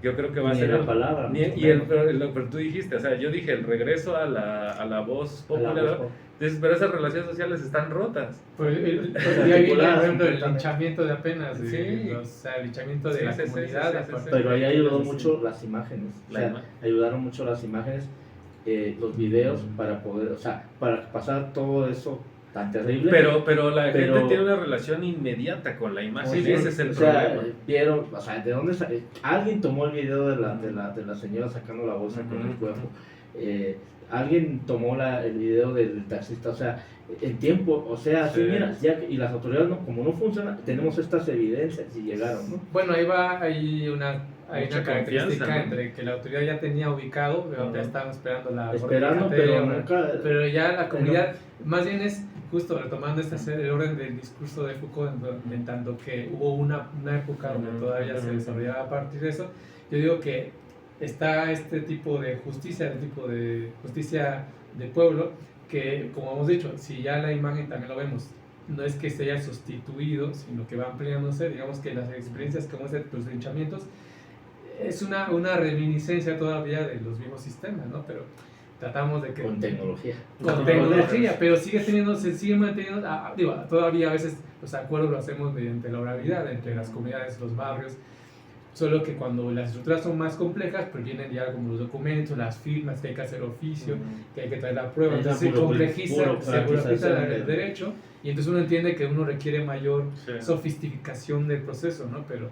Yo creo que va a ser la palabra. Pero tú dijiste, o sea, yo dije el regreso a la voz popular. Entonces, pero esas relaciones sociales están rotas. Pues ya vi, por ejemplo, el linchamiento de apenas, o sea, el linchamiento de la comunidad. Pero ahí ayudó mucho las imágenes. Ayudaron mucho las imágenes, los videos, para poder, o sea, para pasar todo eso tan terrible. Pero la gente tiene una relación inmediata con la imagen, ese es el problema. Vieron, o sea, ¿de dónde sale? Alguien tomó el video de la señora sacando la bolsa con el cuerpo. Alguien tomó el video del taxista, o sea, en tiempo, o sea, sí, mira, ya, y las autoridades, como no funcionan, tenemos estas evidencias y llegaron, ¿no? Bueno, hay una característica entre que la autoridad ya tenía ubicado, pero ya estaban esperando pero ya la comunidad, más bien es justo retomando el orden del discurso de Foucault, en tanto que hubo una época donde todavía se desarrollaba a partir de eso. Yo digo que está este tipo de justicia de pueblo, que como hemos dicho, si ya la imagen también lo vemos, no es que se haya sustituido, sino que va ampliándose. Digamos que las experiencias como los linchamientos es una reminiscencia todavía de los mismos sistemas, ¿no? Pero tratamos de que... Con tecnología, pero se sigue manteniendo, todavía a veces los acuerdos los hacemos mediante la oralidad entre las comunidades, los barrios, solo que cuando las estructuras son más complejas, pues vienen ya como los documentos, las firmas, que hay que hacer oficio, que hay que traer la prueba, entonces se complejiza el derecho, y entonces uno entiende que uno requiere mayor sofisticación del proceso, ¿no? Pero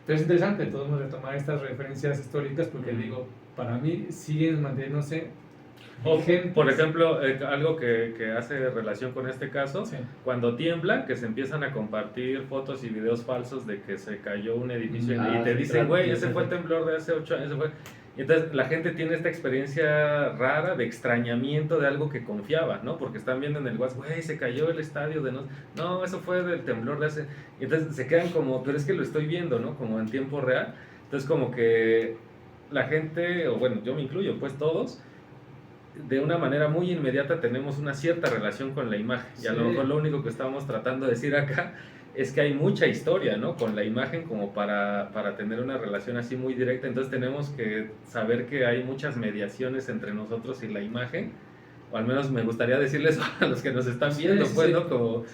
es interesante, podemos retomar estas referencias históricas, porque digo, para mí siguen manteniéndose vigentes. Por ejemplo, algo que hace relación con este caso, cuando tiembla, que se empiezan a compartir fotos y videos falsos de que se cayó un edificio y te dicen, güey, ese fue el temblor de hace 8 años, Y entonces la gente tiene esta experiencia rara de extrañamiento de algo que confiaba, ¿no? Porque están viendo en el WhatsApp, güey, se cayó el estadio de no, eso fue del temblor de hace... Y entonces se quedan como, pero es que lo estoy viendo, ¿no? Como en tiempo real. Entonces como que la gente, o bueno, yo me incluyo, pues todos, de una manera muy inmediata tenemos una cierta relación con la imagen. Y a lo mejor lo único que estamos tratando de decir acá es que hay mucha historia, ¿no? Con la imagen como para tener una relación así muy directa. Entonces tenemos que saber que hay muchas mediaciones entre nosotros y la imagen. O al menos me gustaría decirles a los que nos están viendo, pues, ¿no? Como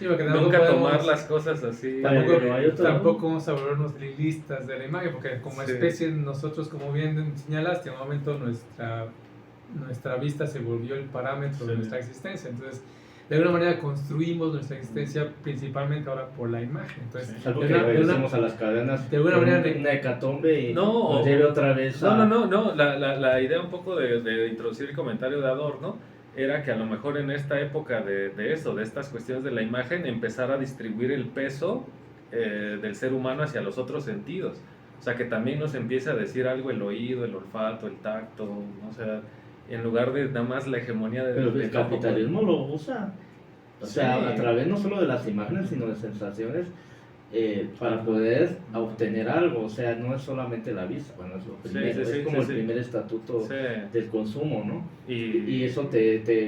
nunca tomar las cosas así. Tampoco vamos a volvernos lilistas de la imagen, porque como especie nosotros, como bien señalaste, en un momento nuestra vista se volvió el parámetro de nuestra existencia. Entonces, de alguna manera construimos nuestra existencia principalmente ahora por la imagen. Entonces, algo que regresemos a las cadenas de alguna manera una hecatombe y nos lleve otra vez a... No. La idea un poco de introducir el comentario de Adorno era que a lo mejor en esta época de estas cuestiones de la imagen, empezar a distribuir el peso del ser humano hacia los otros sentidos. O sea, que también nos empiece a decir algo el oído, el olfato, el tacto, ¿no? O sea, en lugar de nada más la hegemonía Pero el capitalismo lo usa, o sea, a través no solo de las imágenes, sino de sensaciones, para poder obtener algo. O sea, no es solamente la vista, bueno, es lo primero, es como el primer estatuto del consumo, ¿no? Y eso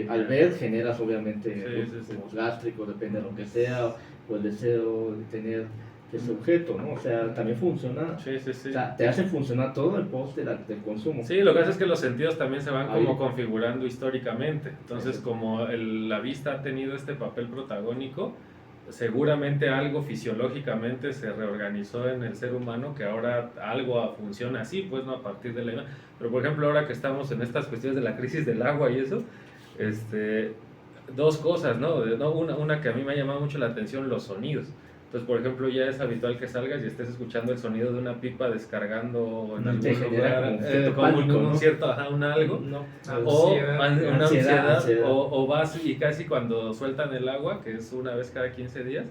al ver generas obviamente gástricos, depende de lo que sea, o el deseo de tener ese objeto, ¿no? O sea, también funciona, o sea, te hace funcionar todo el post del consumo. Sí, lo que hace es que los sentidos también se van como configurando históricamente. Entonces, como la vista ha tenido este papel protagónico, seguramente algo fisiológicamente se reorganizó en el ser humano, que ahora algo funciona así, pues, ¿no? A partir de la imagen. Pero, por ejemplo, ahora que estamos en estas cuestiones de la crisis del agua y eso, dos cosas, ¿no? Una que a mí me ha llamado mucho la atención, los sonidos. Entonces, por ejemplo, ya es habitual que salgas y estés escuchando el sonido de una pipa descargando en algún lugar, como un cierto, un algo, o una ansiedad, o vas y casi cuando sueltan el agua, que es una vez cada 15 días,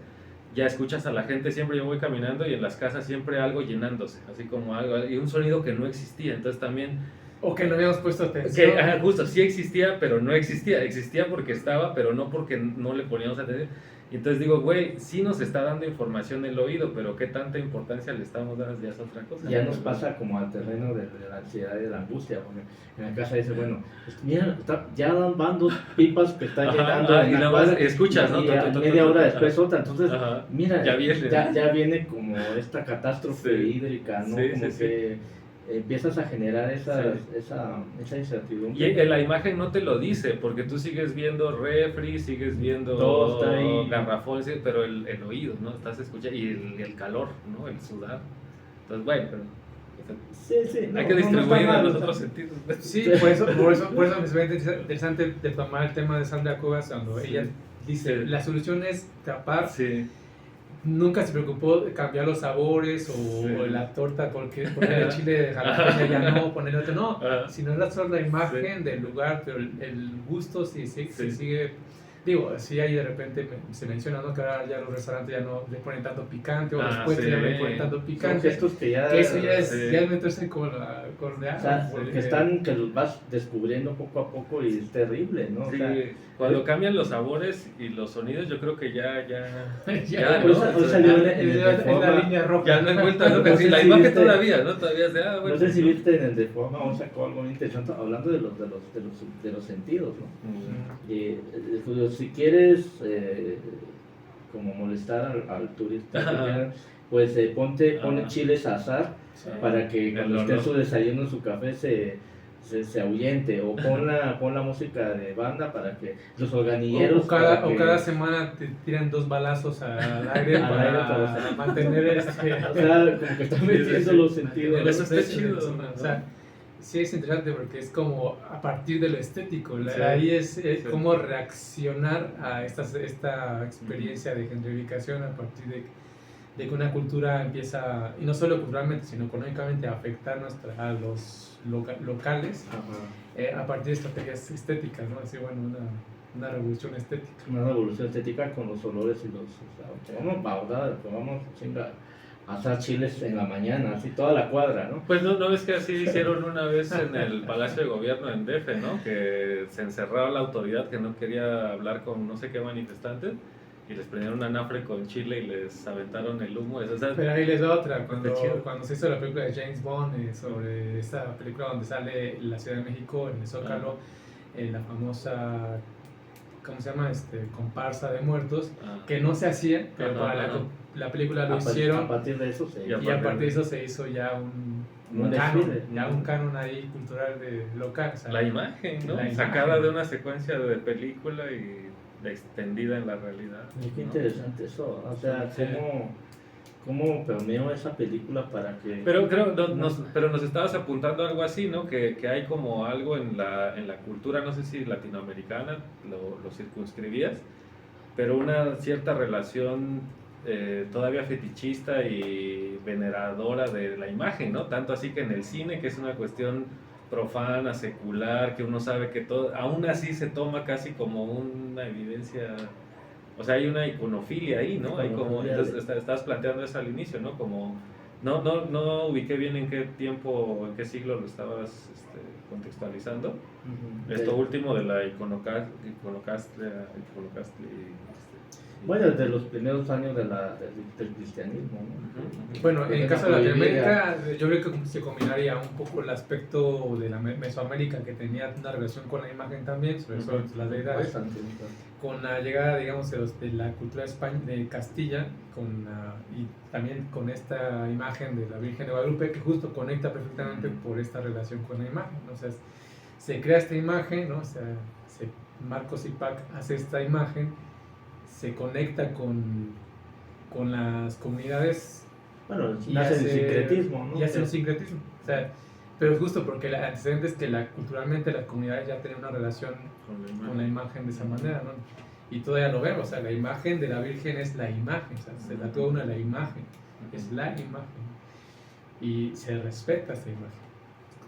ya escuchas a la gente, siempre yo voy caminando y en las casas siempre algo llenándose, así como algo, y un sonido que no existía, entonces también... O que no habíamos puesto atención. Que, justo, sí existía, pero no existía, existía porque estaba, pero no porque no le poníamos atención. Y entonces digo, güey, sí nos está dando información el oído, pero qué tanta importancia le estamos dando ya es otra cosa. Ya nos pasa como al terreno de la ansiedad y de la angustia, porque en la casa dice, bueno, pues mira, ya van dos pipas que están llenando. Y nada más escuchas, ¿no? Y media hora después otra, entonces, mira, ya viene como esta catástrofe hídrica, ¿no? Como que empiezas a generar esa incertidumbre. Y la imagen no te lo dice, porque tú sigues viendo refri, sigues viendo todo está ahí, garrafón, pero el oído, ¿no? Estás escuchando, y el calor, ¿no? El sudar. Entonces, bueno, pero hay que distribuir a los otros sentidos. Sí, por eso me parece interesante de tomar el tema de Sandra Cuevas cuando ella dice, la solución es tapar. Nunca se preocupó de cambiar los sabores o la torta, porque poner chile de jalapeño ya no, poner otro no, sino era solo la imagen del lugar, pero el gusto sí sigue. Digo, sí ahí de repente se menciona, ¿no? Que ahora ya los restaurantes ya no le ponen tanto picante, o los puestos ya no le ponen tanto picante. Estos que ya... Que eso ya es meterse con o sea, que los vas descubriendo poco a poco y es terrible, ¿no? Sí, o sea, cuando cambian los sabores y los sonidos, yo creo que ya ¿no? Hoy salió en la línea roja. Ya no hay vuelta, ¿no? No sé la imagen todavía, ¿no? Todavía bueno. No sé si viste en el de forma, vamos a sacar algo muy interesante, hablando de los sentidos, ¿no? Si quieres como molestar al turista, pues pone chiles a azar para que cuando esté en su desayuno, en su café, se ahuyente, o pon la música de banda para que los organilleros... O cada semana te tiran 2 balazos al aire para mantener o sea, como que están metiendo los sentidos. Eso está chido. O sea, sí es interesante porque es como a partir de lo estético, ahí es cómo reaccionar a esta experiencia de gentrificación a partir de que una cultura empieza, y no solo culturalmente, sino económicamente, a afectar a los locales a partir de estrategias estéticas, ¿no? Así, bueno, una revolución estética. Una revolución estética con los olores y los... vamos chinga, asar chiles en la mañana, así toda la cuadra, ¿no? Pues no ves que así hicieron una vez en el Palacio de Gobierno en DF, ¿no? Que se encerraba la autoridad que no quería hablar con no sé qué manifestantes y les prendieron un anafre con chile y les aventaron el humo. Eso, o sea, Pero ahí les da otra, Qué cuando, chido. cuando se hizo la película de James Bond sobre esta película donde sale la Ciudad de México, en el Zócalo, la famosa, ¿cómo se llama? Comparsa de muertos, que no se hacía, pero Ajá, para ajá. la película lo A hicieron, partir de eso se... Y a y a partir de eso se hizo ya un canon, desfile. ya un canon ahí cultural local. O sea, la imagen, ¿no? La Sacada imagen. de una secuencia de película y extendida en la realidad. Y qué ¿no? interesante eso, o sea, Sí. cómo permeó esa película para que... Pero creo, pero nos estabas apuntando algo así, ¿no? Que hay como algo en la cultura, no sé si latinoamericana, lo circunscribías, pero una cierta relación todavía fetichista y veneradora de la imagen, ¿no? Tanto así que en el cine, que es una cuestión profana, secular, que uno sabe que todo, aún así se toma casi como una evidencia. O sea, hay una iconofilia ahí, ¿no? Hay como, entonces estabas planteando eso al inicio, ¿no? Como, no ubiqué bien en qué tiempo, en qué siglo lo estabas contextualizando. Ujú. Esto último de la iconoclastia. Bueno, desde los primeros años del cristianismo, ¿no? Ujú. bueno, en el Porque caso de no Latinoamérica, yo creo que se combinaría un poco el aspecto de la Mesoamérica, que tenía una relación con la imagen también, sobre todo las deidades, Bastante. con la llegada, digamos, de la cultura de Castilla, y también con esta imagen de la Virgen de Guadalupe, que justo conecta perfectamente por esta relación con la imagen, ¿no? O sea, se crea esta imagen, ¿no? O sea, Marcos Ipac hace esta imagen, se conecta con las comunidades Bueno, y nace el hace- sincretismo, ¿no? y hace un sincretismo. O sea, pero es justo porque el antecedente es que culturalmente las comunidades ya tienen una relación con la imagen de esa manera, ¿no? Y todavía lo vemos, o sea, la imagen de la Virgen es la imagen, o sea, se tatúa una la imagen, es la imagen, y se respeta esa imagen.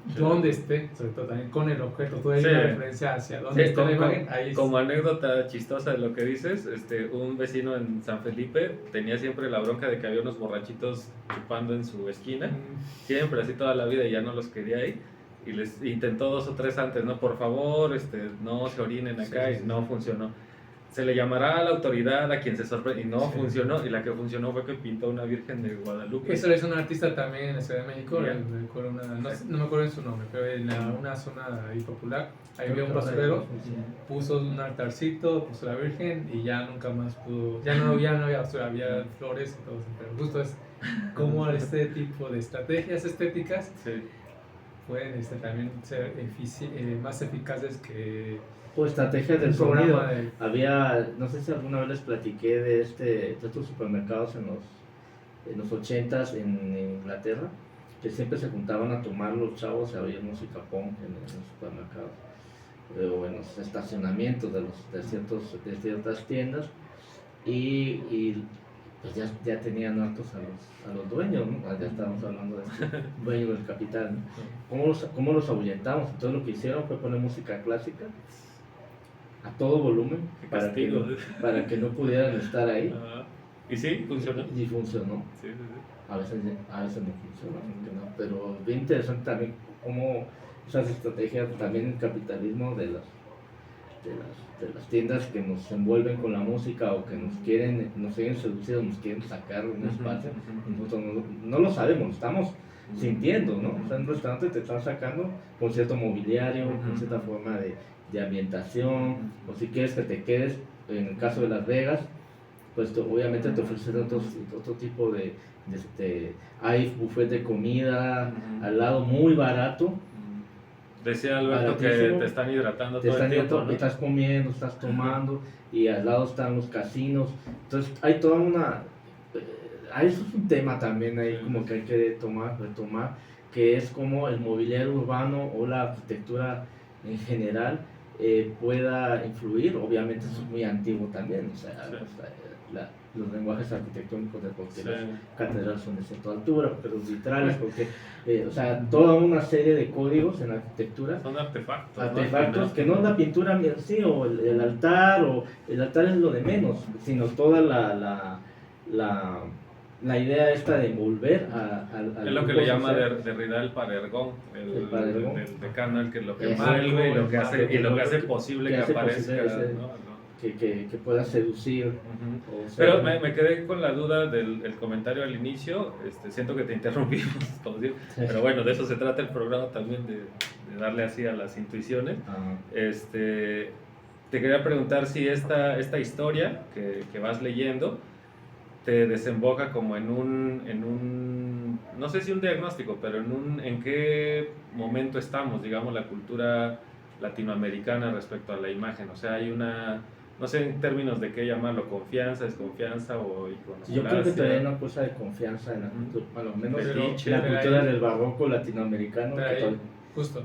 Sí. Donde esté, sobre todo también con el objeto, toda hay Sí. una referencia hacia donde Sí, está la imagen, ahí como anécdota chistosa de lo que dices, un vecino en San Felipe tenía siempre la bronca de que había unos borrachitos chupando en su esquina, siempre así toda la vida, y ya no los quería ahí, y les intentó 2 o 3 antes, no, por favor, no se orinen acá, Sí. y no funcionó. Se le llamará a la autoridad a quien se sorprende, y no Sí. funcionó, y la que funcionó fue que pintó una Virgen de Guadalupe. Eso lo hizo un artista también en la Ciudad de México, Ya. no me acuerdo en su nombre, pero en una zona ahí popular, ahí había un basurero, puso un altarcito, puso la Virgen y ya nunca más pudo, ya no había basura, había flores y todo eso, pero justo es como este tipo de estrategias estéticas Sí. pueden también ser más eficaces que Pues estrategias del un sonido. programa de... Había, no sé si alguna vez les platiqué de estos supermercados en los 80s en Inglaterra, que siempre se juntaban a tomar los chavos y había música punk en los supermercados o en los estacionamientos de ciertas tiendas, y pues ya tenían hartos a los dueños, ¿no? Ya estábamos hablando de dueños del capital, ¿no? ¿Cómo los ahuyentamos? Entonces lo que hicieron fue poner música clásica a todo volumen Qué para castigo. para que no pudieran estar ahí, Ajá. Y sí, funcionó. y funcionó. Sí, sí, sí. A veces no funciona, ¿no? Pero bien interesante también cómo esas estrategias también el capitalismo de las tiendas que nos envuelven con la música o que nos quieren seducir o nos quieren sacar un espacio, nosotros no lo sabemos, estamos sintiendo, ¿no? O sea, en un restaurante te están sacando con cierto mobiliario, con cierta forma de ambientación, o si quieres que te quedes, en el caso de Las Vegas, pues obviamente te ofrecen otro tipo hay buffet de comida al lado muy barato, Decía Alberto que baratísimo. te están hidratando te todo el están tiempo, yendo, ¿no? estás comiendo, estás tomando, y al lado están los casinos, entonces hay toda eso es un tema también ahí como que hay que retomar, que es como el mobiliario urbano o la arquitectura en general pueda influir. Obviamente eso es muy antiguo también, o sea, los lenguajes arquitectónicos de porque las catedrales son de cierta altura, porque los vitrales, porque, o sea, toda una serie de códigos en la arquitectura, Son artefactos. artefactos, que no es la pintura en sí, o el altar es lo de menos, sino toda la idea esta de envolver al Es lo que grupo le llama social. Derrida el paredón, El paredón. el decano, el que lo que Eso. envuelve y lo que Algo, hace, y lo que hace que- posible que que hace aparezca, posible ese- ¿no? que pueda seducir. Ujú. O sea, Pero me quedé con la duda del el comentario al inicio, siento que te interrumpimos, como digo, pero bueno, de eso se trata el programa también, de darle así a las intuiciones. ah, Te quería preguntar si esta historia que vas leyendo te desemboca como en un, no sé si un diagnóstico, pero en qué momento estamos, digamos, la cultura latinoamericana respecto a la imagen. O sea, hay una, no sé en términos de qué llamarlo, confianza, desconfianza o iconoclasia. yo creo que todavía hay una cosa de confianza en la Ujú. cultura, bueno, al menos Pero- en la pero cultura ahí- del barroco latinoamericano. Pero que ahí, todavía- justo,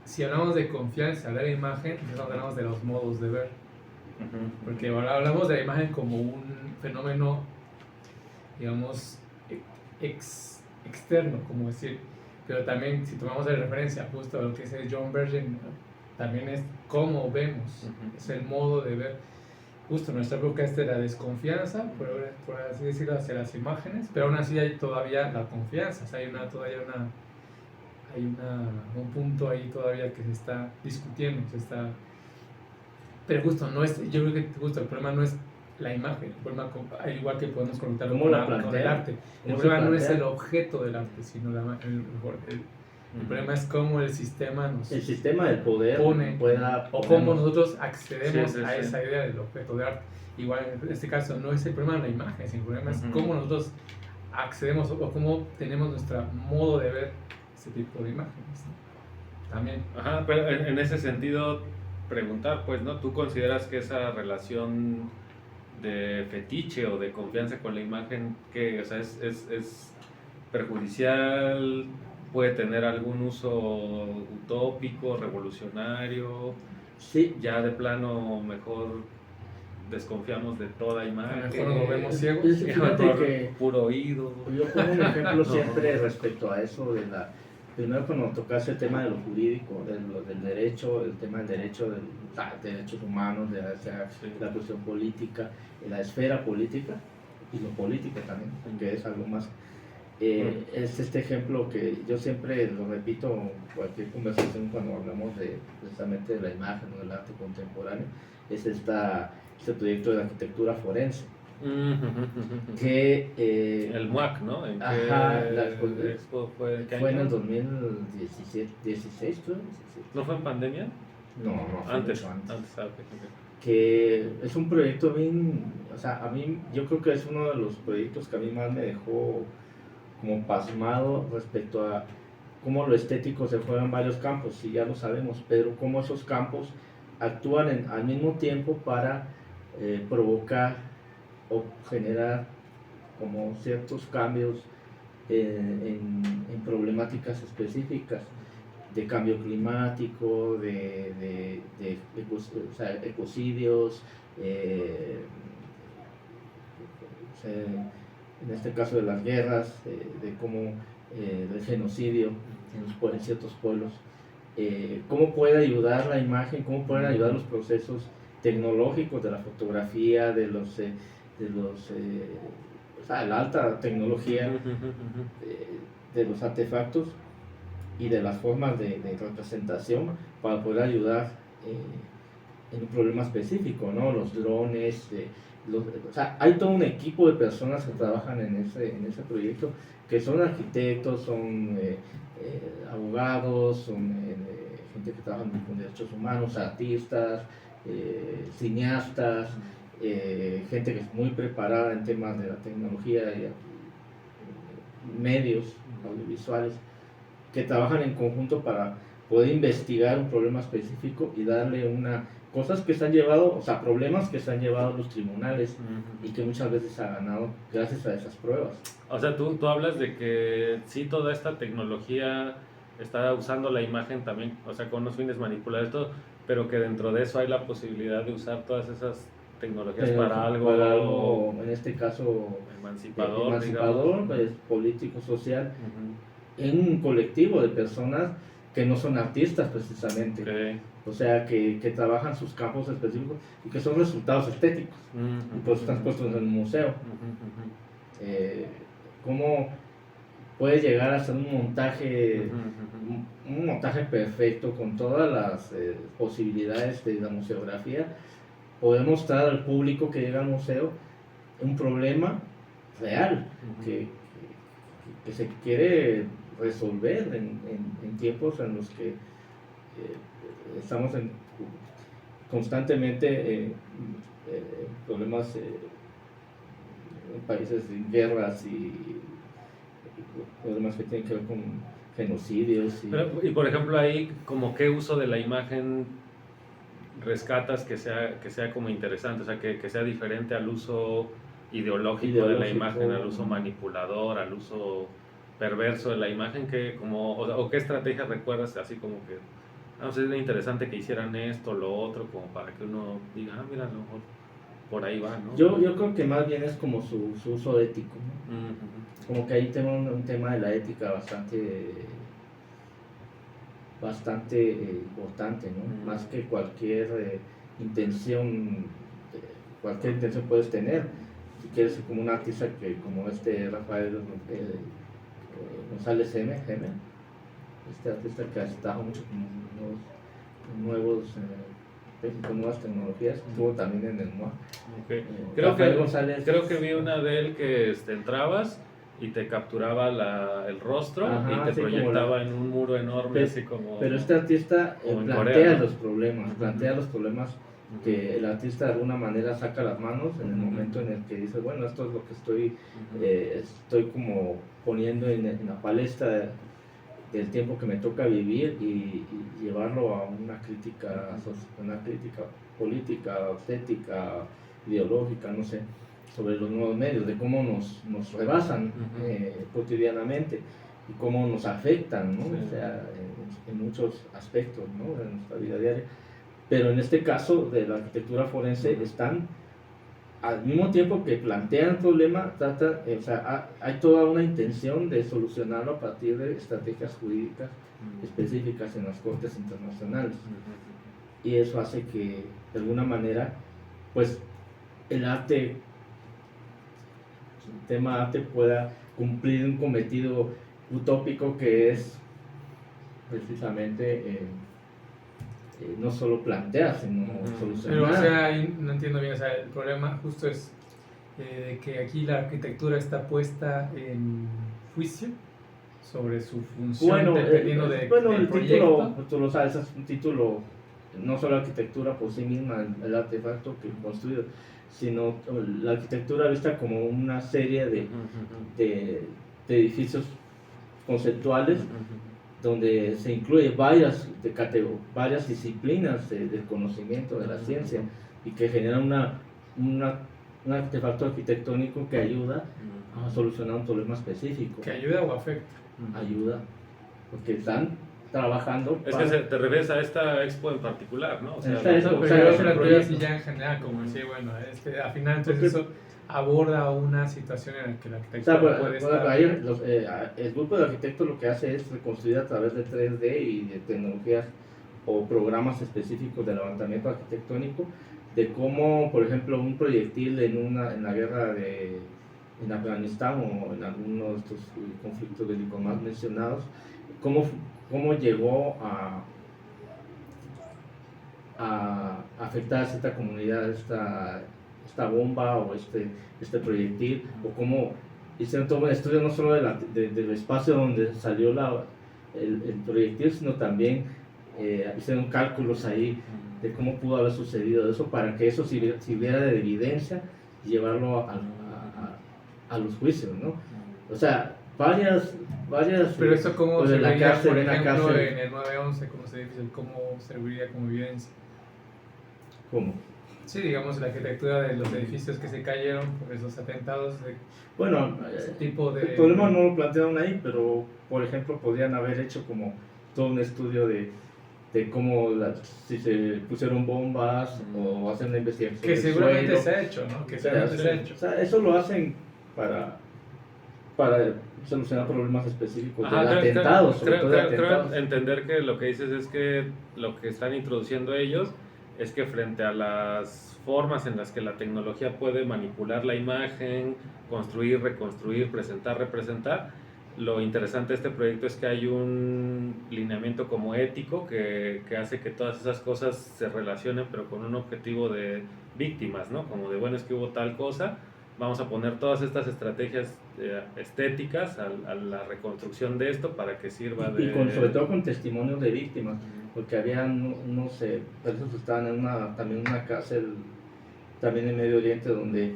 si hablamos de confianza, hablar de imagen, entonces hablamos de los modos de ver. Ujú. Porque ahora hablamos de la imagen como un fenómeno, digamos, externo, como decir. Pero también, si tomamos de referencia justo a lo que dice John Bergen, ¿no? También es cómo vemos, Ujú. es el modo de ver. Justo en nuestra época es de la desconfianza, por así decirlo, hacia las imágenes, pero aún así hay todavía la confianza, o sea, hay un punto ahí todavía que se está discutiendo, pero justo no es, yo creo que justo el problema no es la imagen, el problema, al igual que podemos conectarlo ¿Cómo con, la con el plantea? arte, el ¿Cómo se problema no es plantea? el objeto del arte, sino el problema es cómo el sistema nos El sistema del poder pone, pueda o cómo ponernos- nosotros accedemos Sí, sí, a sí. esa idea del objeto de arte. Igual en este caso no es el problema de la imagen, sino el problema es Ujú. cómo nosotros accedemos o cómo tenemos nuestro modo de ver ese tipo de imágenes, ¿no? También. Ajá, pero en ese sentido, preguntar, pues, ¿no? ¿Tú consideras que esa relación de fetiche o de confianza con la imagen, que, o sea, es perjudicial, puede tener algún uso utópico, revolucionario, Sí, ya de plano mejor desconfiamos de toda imagen, mejor nos volvemos ciegos. Fíjate mejor que puro oído? yo pongo un ejemplo siempre respecto a eso de primero cuando tocaste el tema de lo jurídico, del derecho, el tema del derecho de derechos humanos, de Sí. la cuestión política, la esfera política y lo político también, que es algo más. Es este ejemplo que yo siempre lo repito en cualquier conversación cuando hablamos precisamente de la imagen o del arte contemporáneo, es este proyecto de la arquitectura forense, que El MUAC, ¿no? ¿En qué Ajá, expo fue? ¿Qué fue en año? el 2017, 16, creo. 17. ¿No fue en pandemia? No, fue Antes, mucho antes. ok, ok. Que es un proyecto bien, o sea, a mí yo creo que es uno de los proyectos que a mí más me dejó como pasmado respecto a cómo lo estético se juega en varios campos, sí, ya lo sabemos, pero cómo esos campos actúan al mismo tiempo para provocar o generar como ciertos cambios en problemáticas específicas de cambio climático, o sea, ecocidios, en este caso de las guerras, de cómo del genocidio en ciertos pueblos, cómo puede ayudar la imagen, cómo pueden ayudar los procesos tecnológicos de la fotografía, o sea, la alta tecnología, de los artefactos y de las formas de representación para poder ayudar en un problema específico, ¿no? Los drones, o sea, hay todo un equipo de personas que trabajan en ese proyecto, que son arquitectos, son abogados, son gente que trabaja con derechos humanos, artistas, cineastas, gente que es muy preparada en temas de la tecnología y medios audiovisuales, que trabajan en conjunto para poder investigar un problema específico y darle cosas que se han llevado, o sea, problemas que se han llevado a los tribunales y que muchas veces se ha ganado gracias a esas pruebas. O sea, tú hablas de que sí, toda esta tecnología está usando la imagen también, o sea, con unos fines manipulados, todo, pero que dentro de eso hay la posibilidad de usar todas esas tecnologías para algo en este caso, emancipador, emancipador, digamos. pues, político, social, Ujú. en un colectivo de personas que no son artistas precisamente, Ok. o sea, que trabajan sus campos específicos y que son resultados estéticos, y por eso están puestos en el museo. ¿Cómo puede llegar a ser un montaje perfecto con todas las posibilidades de la museografía? Poder mostrar al público que llega al museo un problema real que se quiere resolver en tiempos en los que estamos constantemente problemas en países en guerras y problemas que tienen que ver con genocidios. Y por ejemplo ahí, como qué uso de la imagen rescatas que sea como interesante, o sea, que sea diferente al uso ideológico de la imagen, al uso manipulador, al uso perverso de la imagen, o qué estrategias recuerdas así como que, no sé, sería interesante que hicieran esto, lo otro, como para que uno diga, mira, a lo mejor por ahí va, ¿no? Yo creo que más bien es como su uso ético, ¿no? Como que ahí tengo un tema de la ética bastante importante, ¿no? Más que cualquier intención puedes tener. Si quieres ser como un artista como Rafael González M, este artista que ha estado mucho con nuevas tecnologías, estuvo también en el MOA. Okay. Creo que vi una de él que entrabas y te capturaba el rostro. Ajá, y te proyectaba en un muro enorme, así como... Pero este artista plantea Corea, ¿no? los problemas que el artista de alguna manera saca las manos en el momento en el que dice, bueno, esto es lo que estoy como poniendo en la palestra del tiempo que me toca vivir y llevarlo a una crítica política, estética, ideológica, no sé, sobre los nuevos medios, de cómo nos rebasan cotidianamente y cómo nos afectan, ¿no? Sí. O sea, en muchos aspectos, ¿no? De nuestra vida diaria. Pero en este caso de la arquitectura forense están, al mismo tiempo que plantean el problema, hay toda una intención de solucionarlo a partir de estrategias jurídicas específicas en las cortes internacionales. Y eso hace que, de alguna manera, pues el tema arte pueda cumplir un cometido utópico que es precisamente no solo plantear, sino solucionar. Pero, o sea, no entiendo bien, o sea, el problema justo es que aquí la arquitectura está puesta en juicio sobre su función, dependiendo del el proyecto. Título, tú lo sabes, es un título, no solo arquitectura por sí misma, el artefacto que construye, sino la arquitectura vista como una serie de edificios conceptuales donde se incluye varias disciplinas del conocimiento de la ciencia y que generan un artefacto arquitectónico que ayuda a solucionar un problema específico. ¿Que ayuda o afecta? Ayuda, porque están trabajando. Es que te refieres a esta expo en particular, ¿no? O sea, pero yo la tuya sí ya en general, como decir, bueno, al final entonces eso aborda una situación en la que la arquitectura puede estar. El grupo de arquitectos lo que hace es reconstruir a través de 3D y de tecnologías o programas específicos de levantamiento arquitectónico, de cómo, por ejemplo, un proyectil en la guerra en Afganistán o en alguno de estos conflictos bélicos más mencionados, cómo llegó a afectar a cierta comunidad esta bomba o este proyectil, o cómo hicieron todo un estudio no solo del espacio donde salió el proyectil, sino también hicieron cálculos ahí de cómo pudo haber sucedido eso, para que eso sirviera de evidencia y llevarlo a los juicios, ¿no? O sea, varias. Pero eso cómo pues, serviría, por ejemplo, en el 9/11, ¿cómo se dice? ¿Cómo serviría como evidencia? ¿Cómo? Sí, digamos, la arquitectura de los edificios que se cayeron por esos atentados. Bueno, ese tipo de... el problema no lo plantearon ahí, pero, por ejemplo, podrían haber hecho como todo un estudio de cómo si se pusieron bombas o hacer una investigación. Que seguramente se ha hecho, ¿no? Que seguramente se ha hecho. O sea, eso lo hacen para para solucionar problemas específicos Ajá, de atentados, sobre todo de creo atentados. entender que lo que dices es que lo que están introduciendo ellos es que frente a las formas en las que la tecnología puede manipular la imagen, construir, reconstruir, presentar, representar, lo interesante de este proyecto es que hay un lineamiento como ético que hace que todas esas cosas se relacionen, pero con un objetivo de víctimas, ¿no? Como de, bueno, es que hubo tal cosa, vamos a poner todas estas estrategias estéticas a la reconstrucción de esto para que sirva de... Y sobre todo con testimonios de víctimas, porque había unos presos que estaban también en una cárcel, también en Medio Oriente, donde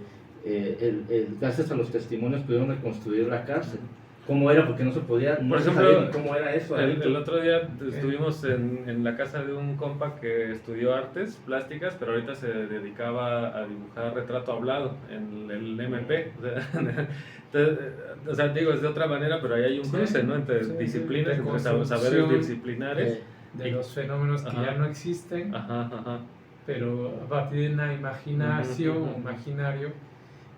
gracias a los testimonios pudieron reconstruir la cárcel. ¿Cómo era? Porque no se podía, no Por se ejemplo, sabía cómo era eso. El otro día estuvimos en la casa de un compa que estudió artes plásticas, pero ahorita se dedicaba a dibujar retrato hablado en el MP. O sea, digo, es de otra manera, pero ahí hay un cruce, ¿no? Entre disciplinas, entre saberes disciplinares. De los fenómenos que ya no existen, pero a partir de una imaginación, un imaginario,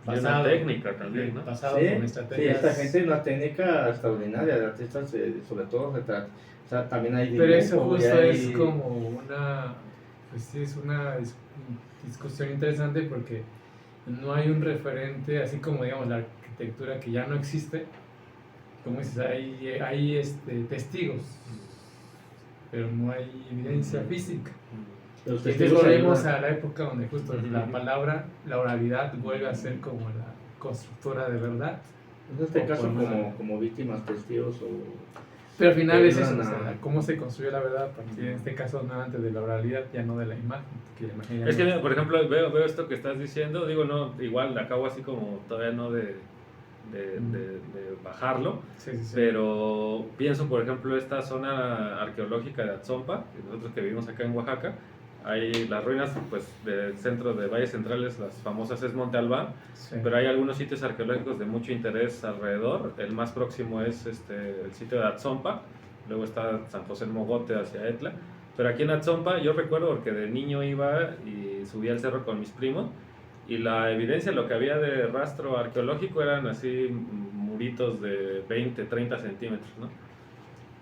y una técnica también, ¿no? Pasado Sí, con estrategias. esta gente es una técnica extraordinaria de artistas, sobre todo retratos. O sea, también hay Pero eso dibujo, justo hay... es como una, pues sí, es una discusión interesante porque no hay un referente, así como digamos la arquitectura que ya no existe, como dices, hay testigos, pero no hay evidencia física. Entonces volvemos a la época donde justo la palabra, la oralidad vuelve a ser como la constructora de verdad. En este caso como víctimas, testigos o... Pero al final es eso, o sea, cómo se construye la verdad a partir, en este caso, no antes de la oralidad, ya no de la imagen. Es que, por ejemplo, veo esto que estás diciendo, digo, no, igual acabo así como todavía no de bajarlo, sí. Pero pienso, por ejemplo, esta zona arqueológica de Atzompa, nosotros que vivimos acá en Oaxaca, hay las ruinas pues, del centro de Valles Centrales, las famosas es Monte Albán, pero hay algunos sitios arqueológicos de mucho interés alrededor. El más próximo es el sitio de Atzompa, luego está San José el Mogote hacia Etla, pero aquí en Atzompa yo recuerdo porque de niño iba y subía al cerro con mis primos, y la evidencia, lo que había de rastro arqueológico eran así muritos de 20, 30 centímetros, ¿no?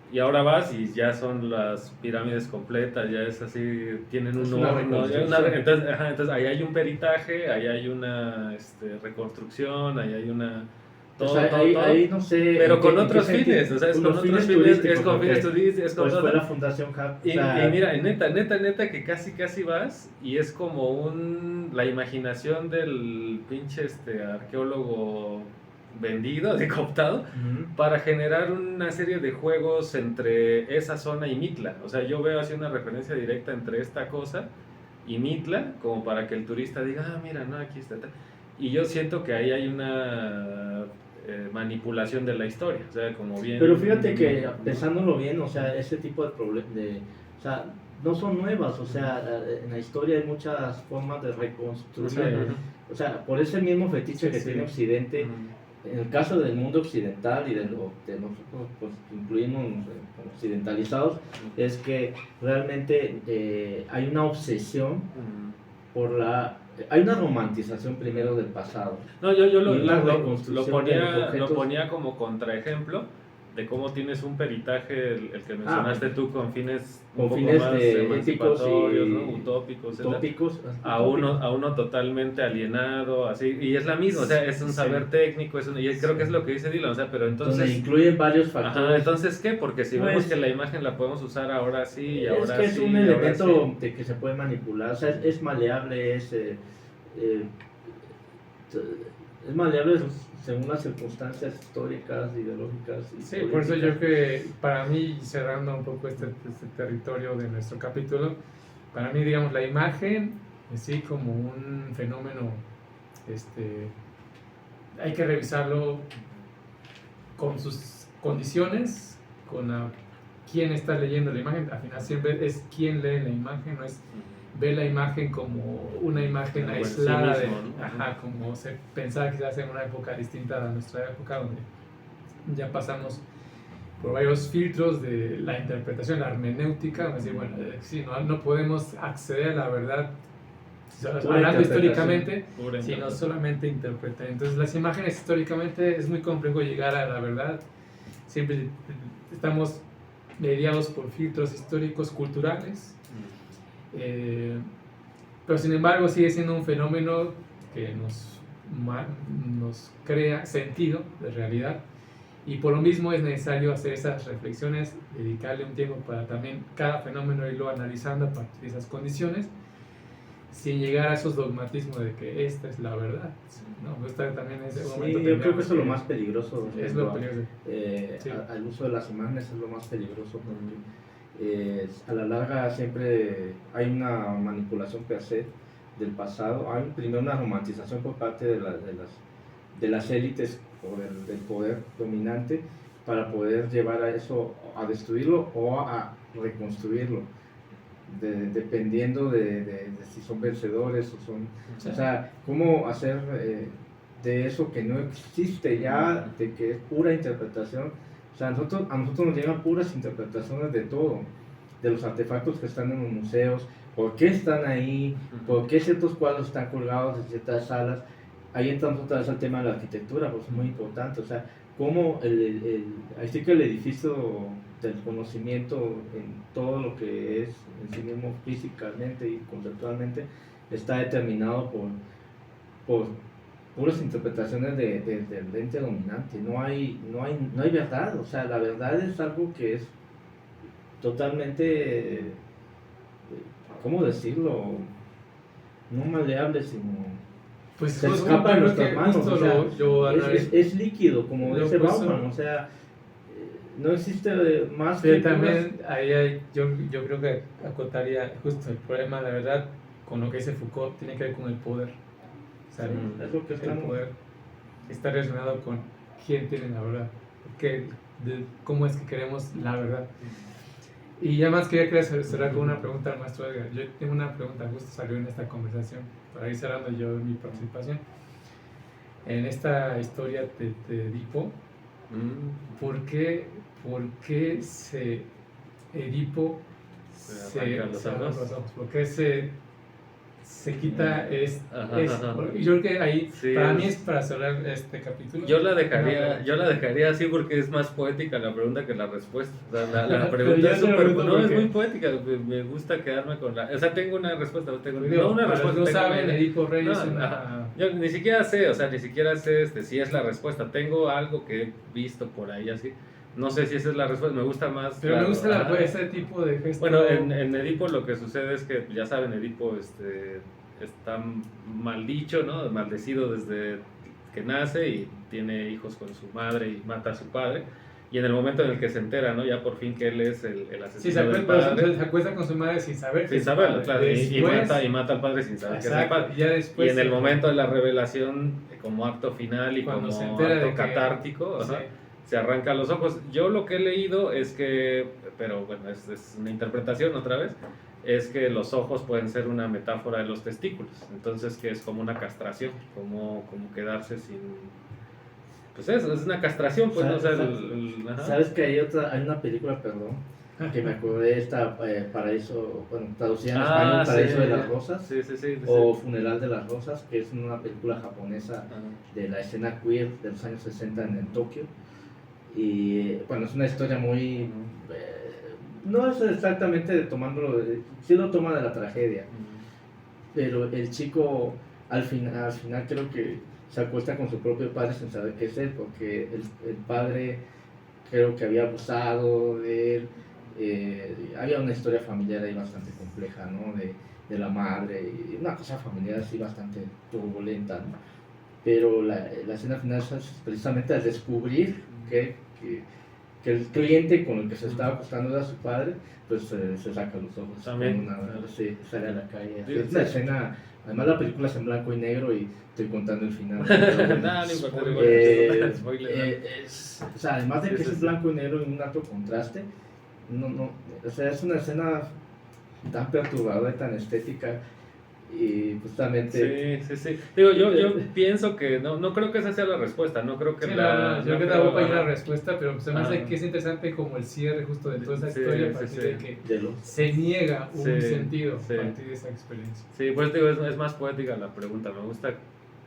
Y ahora vas y ya son las pirámides completas, ya es así, tienen un horno, entonces ahí hay un peritaje, ahí hay una reconstrucción, ahí hay una... Todo. Ahí no sé... Pero con otros fines, o sea, es con otros fines, es con fines turísticos, es con pues todo. fue la Fundación Hub. Y mira, neta, que casi vas y es como la imaginación del pinche arqueólogo vendido, de cooptado, para generar una serie de juegos entre esa zona y Mitla. O sea, yo veo así una referencia directa entre esta cosa y Mitla, como para que el turista diga, mira, no, aquí está. Y yo siento que ahí hay una manipulación de la historia, o sea, como bien... Pero fíjate que, pensándolo bien, o sea, ese tipo de problemas, o sea, no son nuevas, o sea, en la historia hay muchas formas de reconstruir, o sea, por ese mismo fetiche que tiene Occidente, en el caso del mundo occidental y de nosotros, pues, incluimos occidentalizados, es que realmente hay una obsesión por hay una romantización primero del pasado. No, yo lo ponía como contraejemplo de cómo tienes un peritaje, el que mencionaste tú, con fines un poco más emancipatorios, ¿no? utópicos, a uno totalmente alienado, así, y es la misma, o sea, es un saber técnico, y creo que es lo que dice Dylan, o sea, pero entonces... Donde incluyen varios factores. Entonces, ¿qué? Porque si vemos que la imagen la podemos usar ahora sí y ahora sí. Es que es un elemento de que se puede manipular, o sea, es maleable, es maleable según las circunstancias históricas, ideológicas. Sí, por eso yo que para mí, cerrando un poco este territorio de nuestro capítulo, para mí, digamos, la imagen en sí como un fenómeno, hay que revisarlo con sus condiciones, con quién está leyendo la imagen. Al final siempre es quién lee la imagen, no es ver la imagen como una imagen aislada, sí mismo, ¿no? Como se pensaba quizás en una época distinta a nuestra época, donde ya pasamos por varios filtros de la interpretación, la hermenéutica, decir, bueno, sí, no podemos acceder a la verdad hablando históricamente, Pura sino interpretación. solamente interpretar. Entonces las imágenes históricamente es muy complejo llegar a la verdad. Siempre estamos mediados por filtros históricos culturales, pero sin embargo sigue siendo un fenómeno que nos crea sentido de realidad, y por lo mismo es necesario hacer esas reflexiones, dedicarle un tiempo para también cada fenómeno irlo analizando a partir de esas condiciones, sin llegar a esos dogmatismos de que esta es la verdad, ¿no? Esta también es un momento Sí, yo creo que tendríamos eso es lo más peligroso. es lo peligroso. Sí. Al uso de las imágenes es lo más peligroso, porque a la larga siempre hay una manipulación per se del pasado. Hay primero una romantización por parte de las élites o del poder dominante para poder llevar a eso, a destruirlo o a reconstruirlo, dependiendo de si son vencedores o son... Sí. O sea, cómo hacer de eso que no existe ya, de que es pura interpretación. O sea, a nosotros nos llegan puras interpretaciones de todo, de los artefactos que están en los museos, por qué están ahí, por qué ciertos cuadros están colgados en ciertas salas. Ahí entramos otra vez al tema de la arquitectura, pues es muy importante. O sea, cómo ahí sí que el edificio del conocimiento en todo lo que es en sí mismo físicamente y conceptualmente está determinado por puras interpretaciones del ente dominante. No hay verdad. O sea, la verdad es algo que es totalmente, ¿cómo decirlo? No maleable, sino Pues se justo, escapa de yo creo nuestras que manos. justo O sea, lo es líquido, como lo dice puso- Bauman. O sea, no existe más pero que también yo creo que acotaría justo el problema, la verdad, con lo que dice Foucault, tiene que ver con el poder. O sea, es lo que el estamos... poder está relacionado con quién tiene la verdad, cómo es que queremos la verdad. Y ya más quería cerrar con una pregunta al maestro Edgar. Yo tengo una pregunta, justo salió en esta conversación, para ir cerrando yo mi participación. En esta historia de Edipo, ¿por qué Edipo Se arranca los ojos? ¿Por qué se quita Ajá. y yo creo que ahí, Sí, para mí es para cerrar este capítulo. Yo la dejaría así porque es más poética la pregunta que la respuesta. O sea, la Pero pregunta yo es te súper... pregunto No, por es qué. muy poética. Me gusta quedarme con la... O sea, tengo una respuesta. No Digo, una para los respuesta. que no tengo saben, una- Edipo Rey es No, una... ajá. Yo ni siquiera sé, o sea, ni siquiera sé si es la respuesta. Tengo algo que he visto por ahí así. No sé si esa es la respuesta. Me gusta más... Pero me claro, gusta ajá. ese tipo de gesto. Bueno, en Edipo lo que sucede es que, ya saben, Edipo está maldicho, ¿no? Maldecido desde que nace y tiene hijos con su madre y mata a su padre. Y en el momento en el que se entera, ¿no? Ya por fin que él es el Sí, asesino del padre. se acuesta con su madre sin saber que Sin es saberlo, padre. claro. Y Después- mata al padre sin saber que es el Exacto, padre. y ya después Y en el se- momento de la revelación, como acto final y Cuando como se entera de acto que- catártico, sí. ajá, se arranca los ojos. Yo lo que he leído es que, pero bueno, es una interpretación otra vez, es que los ojos pueden ser una metáfora de los testículos. Entonces, que es como una castración, como quedarse sin... Pues eso, es una castración, pues, ¿no? O sea, ajá. ¿Sabes que hay una película, perdón, que me acordé, esta Paraíso, bueno, traducida en español, Paraíso de las Rosas, Sí, sí, sí. o Funeral de las Rosas, que es una película japonesa Ajá. de la escena queer de los años 60 en Tokio. Y bueno, es una historia muy... no es exactamente tomándolo, sí lo toma de la tragedia, pero el chico al final creo que se acuesta con su propio padre sin saber qué es él, porque el padre creo que había abusado de él. Había una historia familiar ahí bastante compleja, ¿no? De la madre, y una cosa familiar así bastante turbulenta, ¿no? Pero la escena final es precisamente al descubrir que el cliente con el que se estaba acostando era su padre, pues se saca los ojos. También. Sí, sale a la calle. Sí, Es una sí. escena, además la película es en blanco y negro y estoy contando el final. Nada, no importa, no importa. Spoiler. O sea, además de que Sí, es sí, en sí. blanco y negro en un alto contraste, o sea, es una escena tan perturbadora y tan estética Y justamente... Sí. Digo, yo pienso que no creo que esa sea la respuesta, no creo que Sí, la... yo creo que creo- tampoco hay una ajá. respuesta, pero se me hace que es interesante como el cierre justo de toda esa Sí, historia a sí, partir sí. de que de los... se niega un Sí, sentido sí. a partir de esa experiencia. Sí, pues digo, es más poética la pregunta, me gusta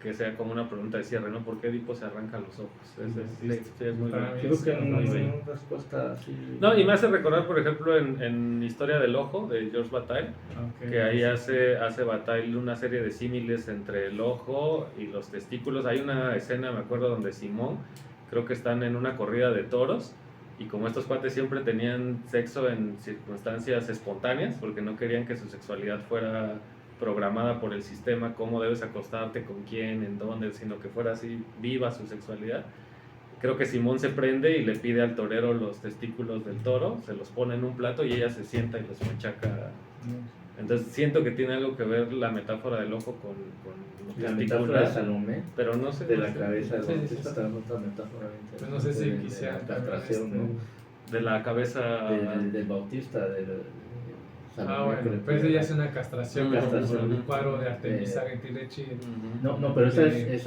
que sea como una pregunta de cierre, ¿no? ¿Por qué Edipo se arranca los ojos? Sí, es muy Para bueno. mí Creo que muy no bello. una respuesta así... No, y me hace recordar, por ejemplo, en Historia del Ojo, de George Bataille, Ok. que ahí hace Bataille una serie de símiles entre el ojo y los testículos. Hay una escena, me acuerdo, donde Simón, creo que están en una corrida de toros, y como estos cuates siempre tenían sexo en circunstancias espontáneas, porque no querían que su sexualidad fuera programada por el sistema, cómo debes acostarte, con quién, en dónde, sino que fuera así viva su sexualidad. Creo que Simón se prende y le pide al torero los testículos del toro, se los pone en un plato y ella se sienta y los machaca. Entonces siento que tiene algo que ver la metáfora del ojo con los La metáfora de testículos, Salomé, pero no sé. de no la sé. cabeza de Sí, sí, Bautista, sí. también otra metáfora. Pues no sé si de quisiera la castración, ¿no? De la cabeza. Del Bautista, del Salomé, Bueno, que le pues pide- ella hace una castración, Una como castración. el cuadro de Artemisa Gentilechi. Ujú. No, pero esa es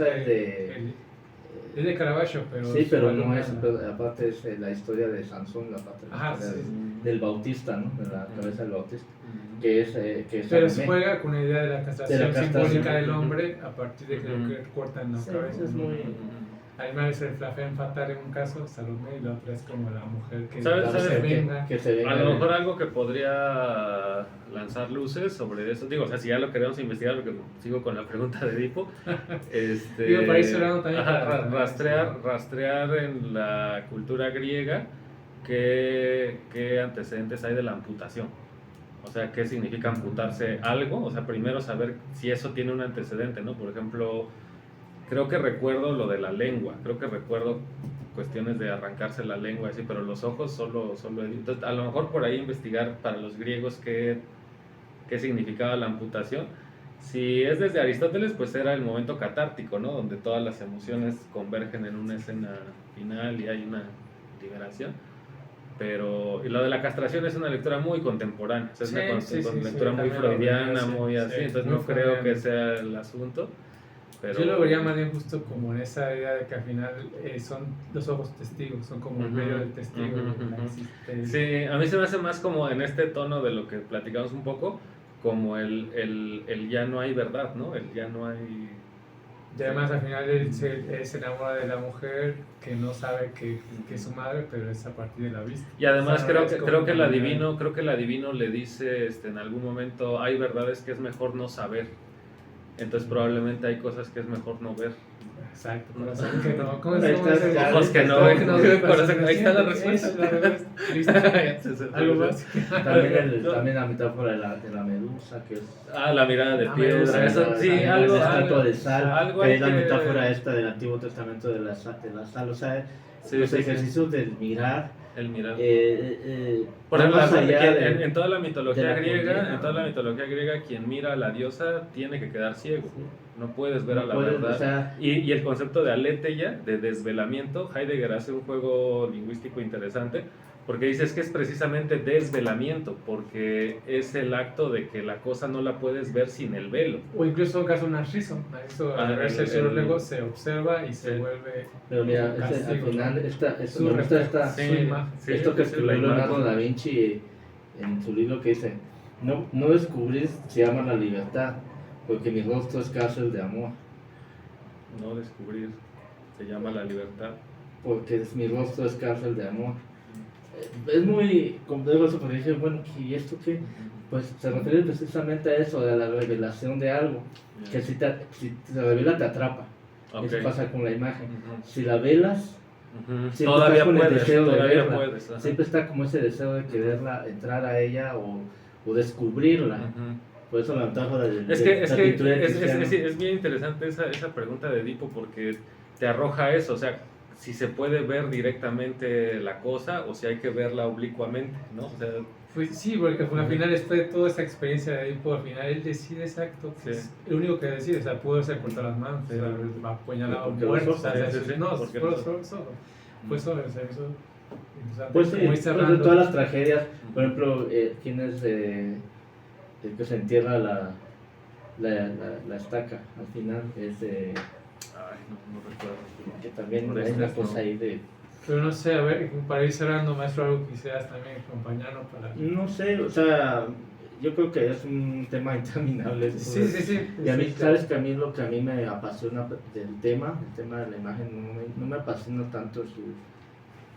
Es de Caravaggio, pero... Sí, pero su no alumna- es, pero aparte es la historia de Sansón, la parte de la Ajá, historia sí. del Bautista, ¿no? De la cabeza del Bautista, Ujú. que es Pero se Salomé. juega con la idea de la castración, castración. simbólica del hombre a partir de que Ujú. le cortan la Sí, cabeza. eso es muy... Además es el flafén fatal en un caso, Salomé, y la otra es como la mujer que ¿Sabes- se sabes venga. que se venga A lo de- mejor algo que podría lanzar luces sobre eso, digo, o sea, si ya lo queremos investigar, porque sigo con la pregunta de Edipo, Digo, para ir cerrando también ajá, para- rastrear en la cultura griega qué antecedentes hay de la amputación. O sea, qué significa amputarse algo, o sea, primero saber si eso tiene un antecedente, ¿no? Por ejemplo, creo que recuerdo lo de la lengua, creo que recuerdo cuestiones de arrancarse la lengua, así, pero los ojos solo. Entonces, a lo mejor por ahí investigar para los griegos qué significaba la amputación. Si es desde Aristóteles, pues era el momento catártico, ¿no? Donde todas las emociones convergen en una escena final y hay una liberación. Pero y lo de la castración es una lectura muy contemporánea, o sea, es una Sí, lectura muy también lo freudiana, vería, sí, muy así, sí, entonces muy no creo freudiano. que sea el asunto. Pero... Yo lo vería más bien justo como en esa idea de que al final son los ojos testigos, son como el Ujú, medio del testigo. ujú, de la ujú. existencia. Sí, a mí se me hace más como en este tono de lo que platicamos un poco, como el ya no hay verdad, ¿no? El ya no hay... Y además al final él se enamora de la mujer que no sabe que es su madre, pero es a partir de la vista. Y además O sea, es como creo que el una- adivino le dice en algún momento, hay verdades que es mejor no saber. Entonces probablemente hay cosas que es mejor no ver. Exacto, corazón que no. ¿Cómo Ahí se está, llama? ya, Ojos que no Ojos ven, corazón, ahí está la Esa respuesta. es la respuesta. Listo. Algo más. También la metáfora de la medusa, que es La mirada de La piedra, medusa, eso, sí, la algo, estatua de sal, algo que hay es la que- metáfora esta del Antiguo Testamento de la sal, o sea, Sí, los sí, sí. ejercicios del mirar, El mirar. van Por ejemplo, más allá de- en toda la mitología de la griega, condena. en toda la mitología griega, quien mira a la diosa tiene que quedar ciego. No puedes ver a la no puedes, verdad. o sea, Y el concepto de aletheia, de desvelamiento, Heidegger hace un juego lingüístico interesante, porque dice es que es precisamente desvelamiento, porque es el acto de que la cosa no la puedes ver sin el velo. O incluso en caso de Narciso. Narciso al verse luego se observa y se Sí. vuelve. pero mira, un al castigo, final, ¿no? Su me gusta esta, reflejo, su imagen. Sí, esto que sí, escribió la imagen. Leonardo da Vinci en su libro que dice, no descubrir se llama la libertad, porque mi rostro es cárcel de amor, No descubrir, se llama la libertad. porque mi rostro es cárcel de amor. Es muy complejo eso, porque dije, bueno, ¿y esto qué? Pues se refiere precisamente a eso, a la revelación de algo, que si te revela te atrapa. Ok. Eso pasa con la imagen. Ujú. Si la velas, Ujú. siempre Todavía estás con el puedes, deseo de todavía verla. puedes. Ajá. siempre está como ese deseo de quererla, entrar a ella o descubrirla. Ujú. Por eso la metáfora de Es que la pintura de Tiziano. es bien interesante esa pregunta de Edipo porque te arroja eso, o sea, si se puede ver directamente la cosa o si hay que verla oblicuamente, ¿no? O sea, Pues sí, porque al final, después de toda esa experiencia de Edipo, al final él decide exacto. Pues, Sí. lo único que decide, o sea, pudo haberse cortado las manos, Sí. va apuñalado, Porque muerto. los O sea, ojos, eso- sí, sí, no, porque fue los solo. Fue solo, o sea, eso. Interesante. Pues sí, Como ir pues de cerrando. todas las tragedias, por ejemplo, ¿quién es el que se entierra la estaca al final es Ay, no recuerdo. que también Por hay este una no. cosa ahí de, Pero no sé, a ver, para ir cerrando, maestro, algo quisieras también acompañarnos para... no sé, o sea, yo creo que es un tema interminable. Sí, sí, sí. Y a mí, Sí, sabes que a mí lo que a mí me apasiona del tema, el tema de la imagen, no me apasiona tanto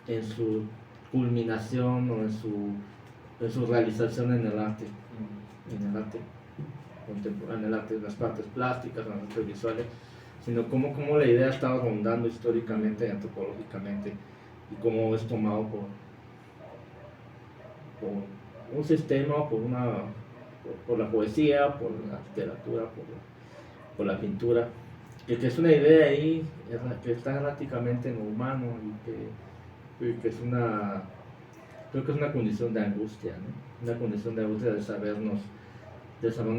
en su culminación o en su realización en el arte, en el arte contemporáneo, en el arte de las partes plásticas, en las artes visuales, sino cómo la idea estaba rondando históricamente y antropológicamente y cómo es tomado por un sistema, por la poesía, por la literatura, por la pintura, que es una idea ahí que está erráticamente en lo humano y que es creo que es una condición de angustia, ¿no? Una condición de angustia de sabernos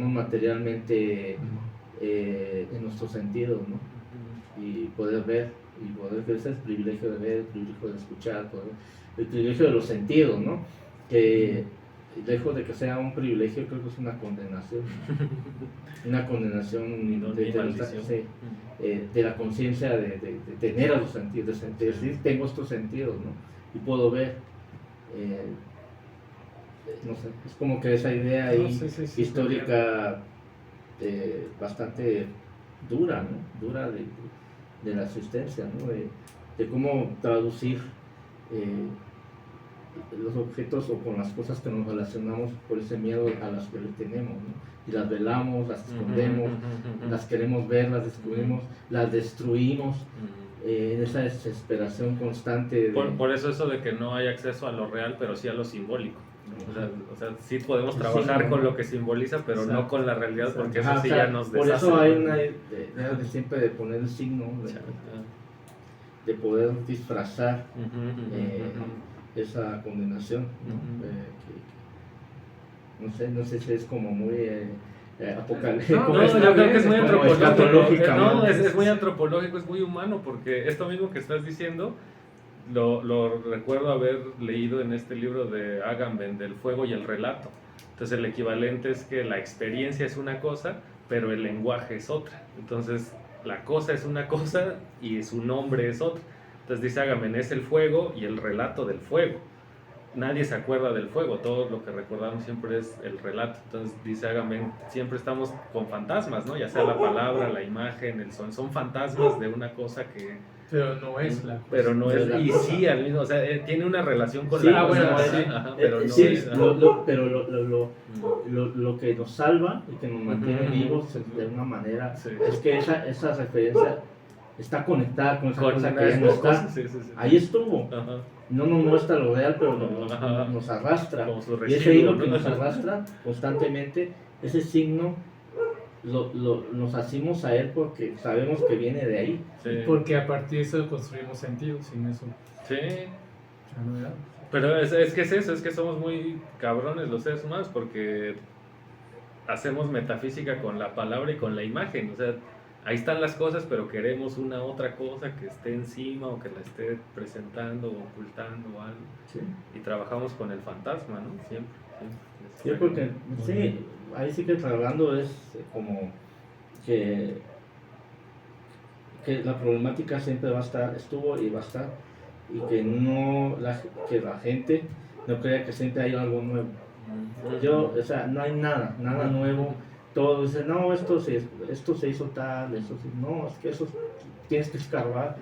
materialmente en nuestros sentidos, ¿no? Y poder ver, ese es el privilegio de ver, el privilegio de escuchar, el privilegio de los sentidos, ¿no? Que lejos de que sea un privilegio, creo que es una condenación de la conciencia de tener a los sentidos, de decir tengo estos sentidos, ¿no? Y puedo ver, no sé, es como que esa idea ahí histórica bastante dura, ¿no? Dura de la existencia, ¿no? De cómo traducir los objetos o con las cosas que nos relacionamos por ese miedo a las que le tenemos, ¿no? Y las velamos, las escondemos, las queremos ver, las descubrimos, las destruimos, en esa desesperación constante. Por eso eso de que no hay acceso a lo real, pero sí a lo simbólico. O sea, sí podemos trabajar con lo que simboliza, pero no con la realidad, porque eso sí ya nos deshace. Por eso hay una idea de siempre de poner el signo, de poder disfrazar esa condenación, ¿no? No sé si es como muy apocalíptico. No, yo creo que es muy antropológico. No, es muy antropológico, es muy humano, porque esto mismo que estás diciendo lo recuerdo haber leído en este libro de Agamben, del fuego y el relato. Entonces el equivalente es que la experiencia es una cosa, pero el lenguaje es otra. Entonces la cosa es una cosa y su nombre es otra. Entonces dice Agamben, es el fuego y el relato del fuego. Nadie se acuerda del fuego, todo lo que recordamos siempre es el relato. Entonces dice Agamben, siempre estamos con fantasmas, ¿no? Ya sea la palabra, la imagen, el son fantasmas de una cosa que... Pero no es la cosa. Pero no es, y sí, al mismo, o sea, tiene una relación con sí, la cosa, bueno, sí. pero no sí, es... lo que nos salva y que nos mantiene vivos de una manera es que esa referencia está conectada con esa cosa que ya no está. Sí. Ahí estuvo. Ajá. No nos muestra lo real, pero nos arrastra. Y ese hilo que nos arrastra constantemente, ese signo, nos hacemos a él porque sabemos que viene de ahí. Sí. Porque a partir de eso construimos sentido, sin eso. Sí. Ya no era. Pero es que es eso, es que somos muy cabrones los seres humanos porque hacemos metafísica con la palabra y con la imagen. O sea, ahí están las cosas, pero queremos una otra cosa que esté encima o que la esté presentando o ocultando o algo. Sí. Y trabajamos con el fantasma, ¿no? Siempre. Sí, porque sí, ahí sí que trabajando es como que la problemática siempre va a estar, estuvo y va a estar, y que que la gente no crea que siempre hay algo nuevo. O sea, no hay nada nuevo. Todo dice, no, esto se hizo tal, no, es que eso tienes que escarbar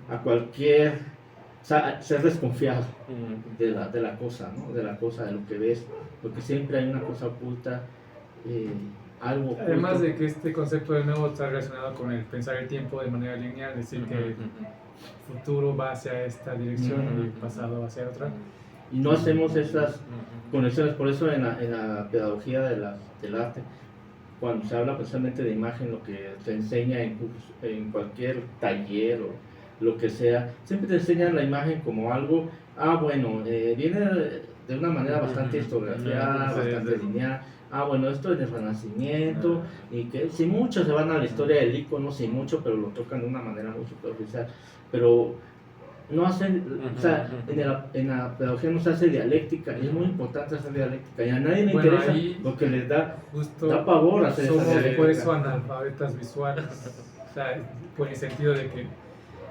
a cualquier, o sea, ser desconfiado de la cosa, ¿no? De la cosa, de lo que ves, porque siempre hay una cosa oculta, algo oculto. Además de que este concepto de nuevo está relacionado con el pensar el tiempo de manera lineal, es decir, que el futuro va hacia esta dirección y el pasado hacia otra. Y no hacemos esas conexiones, por eso en la pedagogía del arte, cuando se habla precisamente de imagen, lo que se enseña en cualquier taller o lo que sea, siempre te enseñan la imagen como algo, bueno, viene de una manera bastante historiografiada, bastante lineal. Bueno, esto es del Renacimiento, y que si muchos se van a la historia del ícono, si mucho, pero lo tocan de una manera muy superficial. Pero no hacen, o sea, en la pedagogía no se hace dialéctica, y es muy importante hacer dialéctica, y a nadie le Bueno, interesa ahí lo que les da justo pavor hacer esa somos dialéctica. por eso analfabetas visuales, o sea, por el sentido de que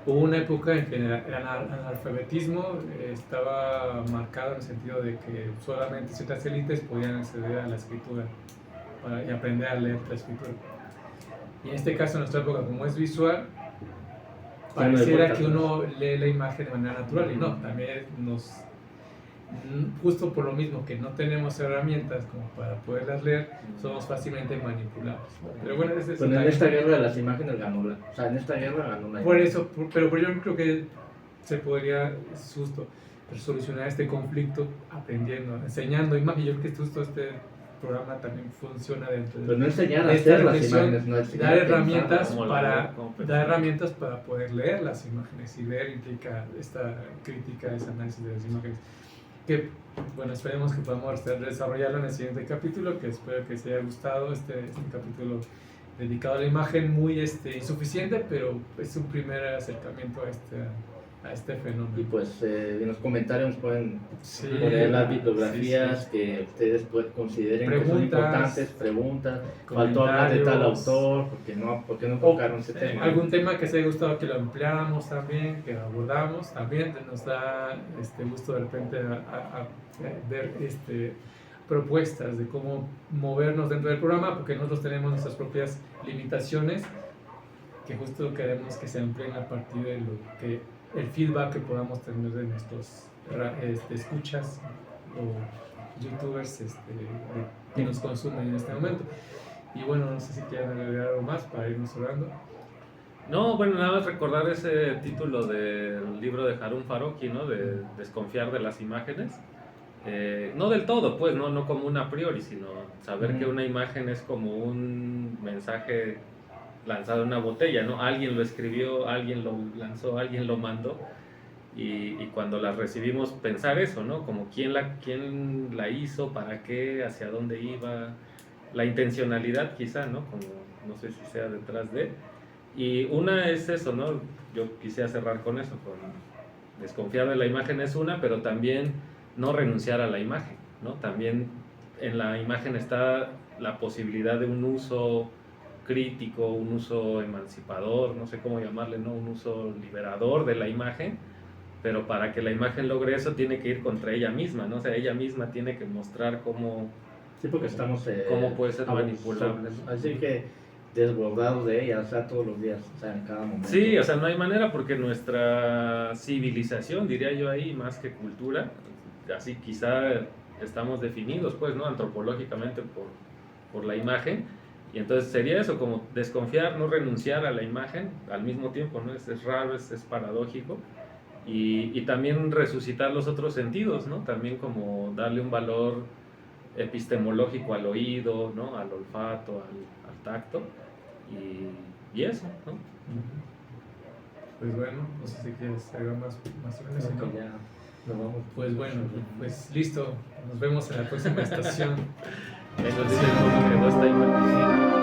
hubo una época en que el analfabetismo estaba marcado en el sentido de que solamente ciertas élites podían acceder a la escritura y aprender a leer la escritura. Y en este caso, en nuestra época, como es visual, pareciera que uno lee la imagen de manera natural, y no, también justo por lo mismo que no tenemos herramientas como para poderlas leer, somos fácilmente manipulables. Pero bueno, en esta guerra de las imágenes ganó en esta guerra ganó la por eso, pero yo creo que se podría justo solucionar este conflicto aprendiendo, enseñando imagen. Yo creo que justo este programa también funciona dentro de, pues no enseñar a esta hacer las reflexión, imágenes, no enseñar dar a pensar. herramientas para poder leer las imágenes, y leer implica esta crítica, ese análisis de las imágenes, que bueno, esperemos que podamos desarrollarlo en el siguiente capítulo, que espero que se haya gustado este capítulo dedicado a la imagen, muy insuficiente, pero es un primer acercamiento a este fenómeno. Y pues en los comentarios pueden Sí, poner las bibliografías sí. que ustedes consideren que son Preguntas, importantes, preguntas, faltó hablar de tal autor, porque no tocaron ese tema. Algún tema que se haya gustado que lo empleáramos también, que lo abordamos, también nos da gusto de repente a ver propuestas de cómo movernos dentro del programa, porque nosotros tenemos nuestras propias limitaciones, que justo queremos que se empleen a partir de el feedback que podamos tener de nuestros escuchas o youtubers que nos consumen en este momento. Y bueno, no sé si quieren agregar algo más para irnos hablando. No, bueno, nada más recordar ese título del libro de Harun Farokhi, ¿no? De desconfiar de las imágenes. No del todo, pues, no como un a priori, sino saber que una imagen es como un mensaje lanzado en una botella, ¿no? Alguien lo escribió, alguien lo lanzó, alguien lo mandó, y cuando la recibimos pensar eso, ¿no? Como quién la hizo, para qué, hacia dónde iba, la intencionalidad quizá, ¿no? Como no sé si sea detrás de. Y una es eso, ¿no? Yo quisiera cerrar con eso, con desconfiar de la imagen es una, pero también no renunciar a la imagen, ¿no? También en la imagen está la posibilidad de un uso crítico, un uso emancipador, no sé cómo llamarle, ¿no? Un uso liberador de la imagen, pero para que la imagen logre eso tiene que ir contra ella misma, ¿no? O sea, ella misma tiene que mostrar cómo, sí, porque estamos cómo puede ser manipulable, ¿no? así que desbordados de ella, o sea, todos los días, o sea, en cada momento. Sí, o sea, no hay manera, porque nuestra civilización, diría yo ahí, más que cultura, así quizá estamos definidos, pues, ¿no? Antropológicamente por la imagen, y entonces sería eso, como desconfiar, no renunciar a la imagen al mismo tiempo, ¿no? Es raro, es paradójico, y también resucitar los otros sentidos, ¿no? También como darle un valor epistemológico al oído, ¿no? Al olfato, al tacto, y eso, ¿no? Pues bueno, no sé si quieres agregar más o menos, ¿no? Ya nos vamos. Pues bueno, pues listo, nos vemos en la próxima estación. Eso es lo que quedó esta imagen.